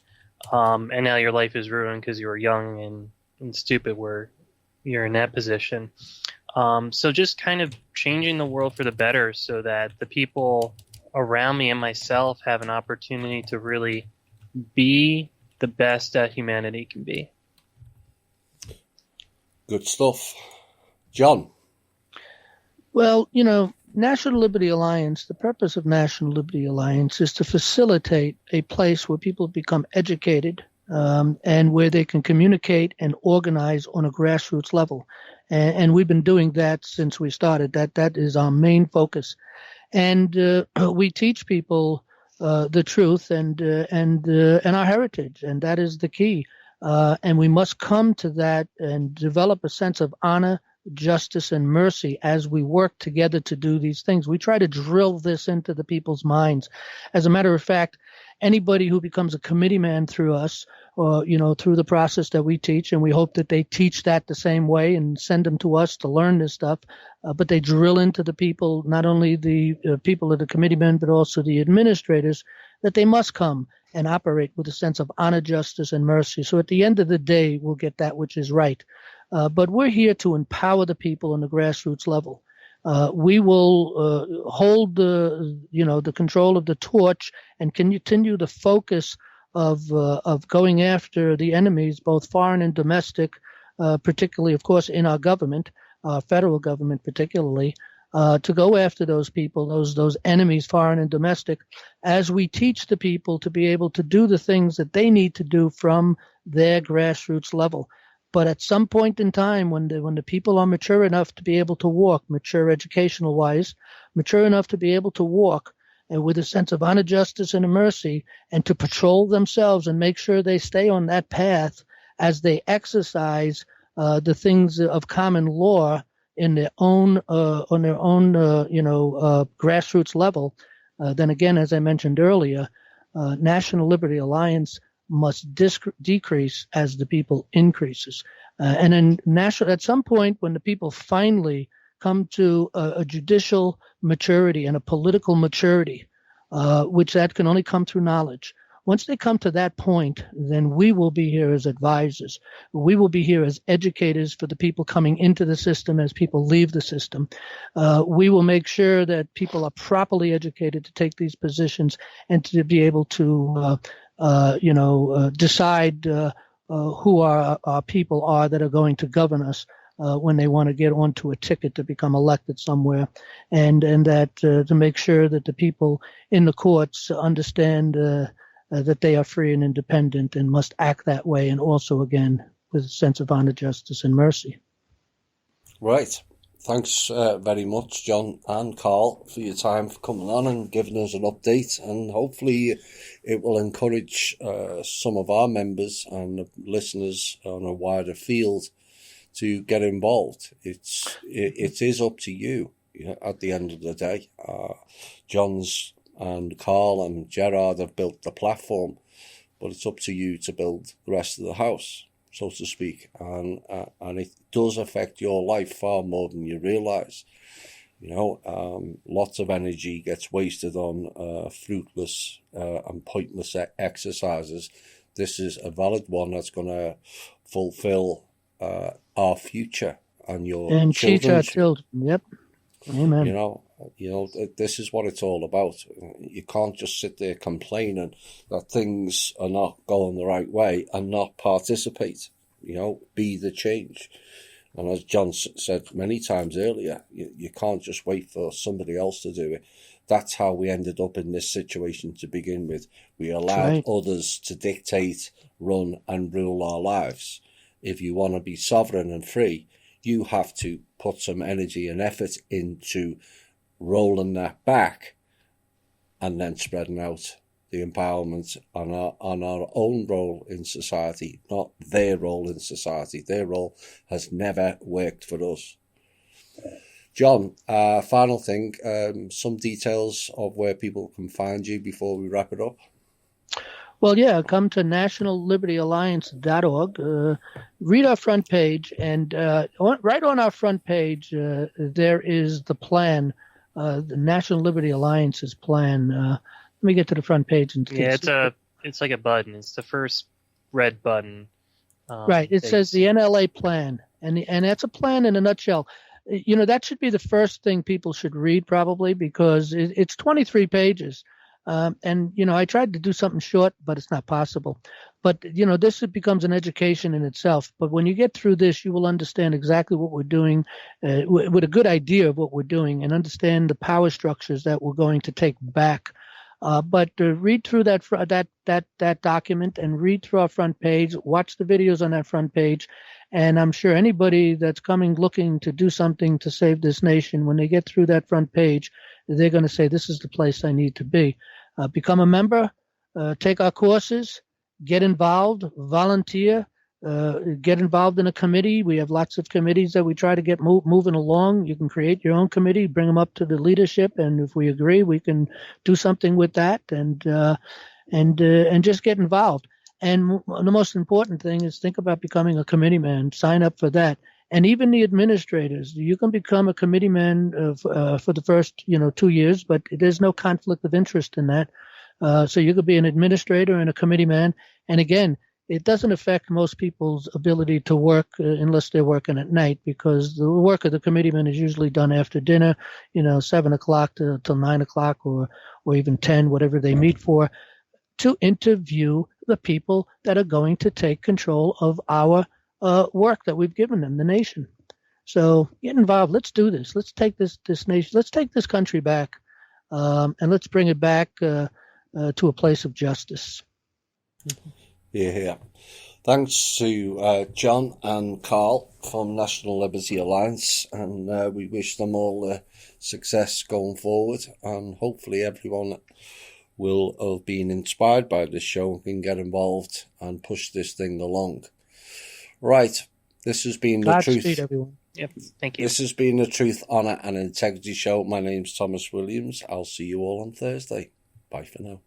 and now your life is ruined because you were young and stupid where you're in that position. So just kind of changing the world for the better so that the people around me and myself have an opportunity to really be the best that humanity can be. Good stuff. John? Well, National Liberty Alliance, the purpose of National Liberty Alliance is to facilitate a place where people become educated, and where they can communicate and organize on a grassroots level. And we've been doing that since we started. That is our main focus. And we teach people the truth and our heritage, and that is the key. And we must come to that and develop a sense of honor, justice, and mercy as we work together to do these things. We try to drill this into the people's minds. As a matter of fact, anybody who becomes a committee man through us, or through the process that we teach, and we hope that they teach that the same way and send them to us to learn this stuff, but they drill into the people, not only the people of the committee men, but also the administrators, that they must come and operate with a sense of honor, justice, and mercy. So at the end of the day, we'll get that which is right. But we're here to empower the people on the grassroots level. We will hold the control of the torch and continue the focus of going after the enemies, both foreign and domestic, particularly, of course, in our government, federal government particularly, to go after those people, those enemies, foreign and domestic, as we teach the people to be able to do the things that they need to do from their grassroots level. But at some point in time, when the people are mature enough to be able to walk, mature educational wise, mature enough to be able to walk, and with a sense of honor, justice, and mercy, and to patrol themselves and make sure they stay on that path as they exercise the things of common law in their own grassroots level, then again, as I mentioned earlier, National Liberty Alliance must decrease as the people increases. And then at some point, when the people finally come to a judicial maturity and a political maturity, which that can only come through knowledge. Once they come to that point, then we will be here as advisors. We will be here as educators for the people coming into the system as people leave the system. We will make sure that people are properly educated to take these positions and to be able to decide who our people are that are going to govern us when they want to get onto a ticket to become elected somewhere, and that to make sure that the people in the courts understand that they are free and independent and must act that way, and also, again, with a sense of honor, justice, and mercy. Right. Thanks very much, John and Carl, for your time for coming on and giving us an update. And hopefully it will encourage some of our members and listeners on a wider field to get involved. It is up to you, at the end of the day. John's and Carl and Gerard have built the platform, but it's up to you to build the rest of the house, so to speak, and it does affect your life far more than you realise. Lots of energy gets wasted on fruitless and pointless exercises. This is a valid one that's going to fulfil our future and your and teach our children's. children. Yep. Amen. This is what it's all about. You can't just sit there complaining that things are not going the right way and not participate. Be the change. And as John said many times earlier, you can't just wait for somebody else to do it. That's how we ended up in this situation to begin with. We allowed others to dictate, run, and rule our lives. If you want to be sovereign and free, you have to put some energy and effort into rolling that back and then spreading out the empowerment on our own role in society, not their role in society. Their role has never worked for us. John, final thing, some details of where people can find you before we wrap it up. Well, yeah, come to nationallibertyalliance.org. Read our front page, and right on our front page, there is the plan, the National Liberty Alliance's plan. Let me get to the front page and it's like a button. It's the first red button. Right. It says the NLA plan, and that's a plan in a nutshell. That should be the first thing people should read, probably, because it's 23 pages. I tried to do something short, but it's not possible. But, this becomes an education in itself. But when you get through this, you will understand exactly what we're doing with a good idea of what we're doing and understand the power structures that we're going to take back. But read through that document and read through our front page, watch the videos on that front page. And I'm sure anybody that's coming looking to do something to save this nation, when they get through that front page, they're going to say, this is the place I need to be. Become a member, take our courses, get involved, volunteer, get involved in a committee. We have lots of committees that we try to get moving along. You can create your own committee, bring them up to the leadership, and if we agree, we can do something with that and just get involved. And the most important thing is think about becoming a committee man. Sign up for that. And even the administrators, you can become a committee man for the first 2 years, but there's no conflict of interest in that. So you could be an administrator and a committee man. And again, it doesn't affect most people's ability to work unless they're working at night, because the work of the committeeman is usually done after dinner, 7 o'clock till 9 o'clock or even 10, whatever they meet for, to interview the people that are going to take control of our work that we've given them, the nation. So get involved. Let's do this. Let's take this nation. Let's take this country back, and let's bring it back to a place of justice. Yeah. Thanks to John and Carl from National Liberty Alliance, and we wish them all success going forward, and hopefully everyone will have been inspired by this show and can get involved and push this thing along. Right, this has been the Truth. Godspeed, everyone. Yep, thank you. This has been the Truth, Honour and Integrity Show. My name's Thomas Williams. I'll see you all on Thursday. Bye for now.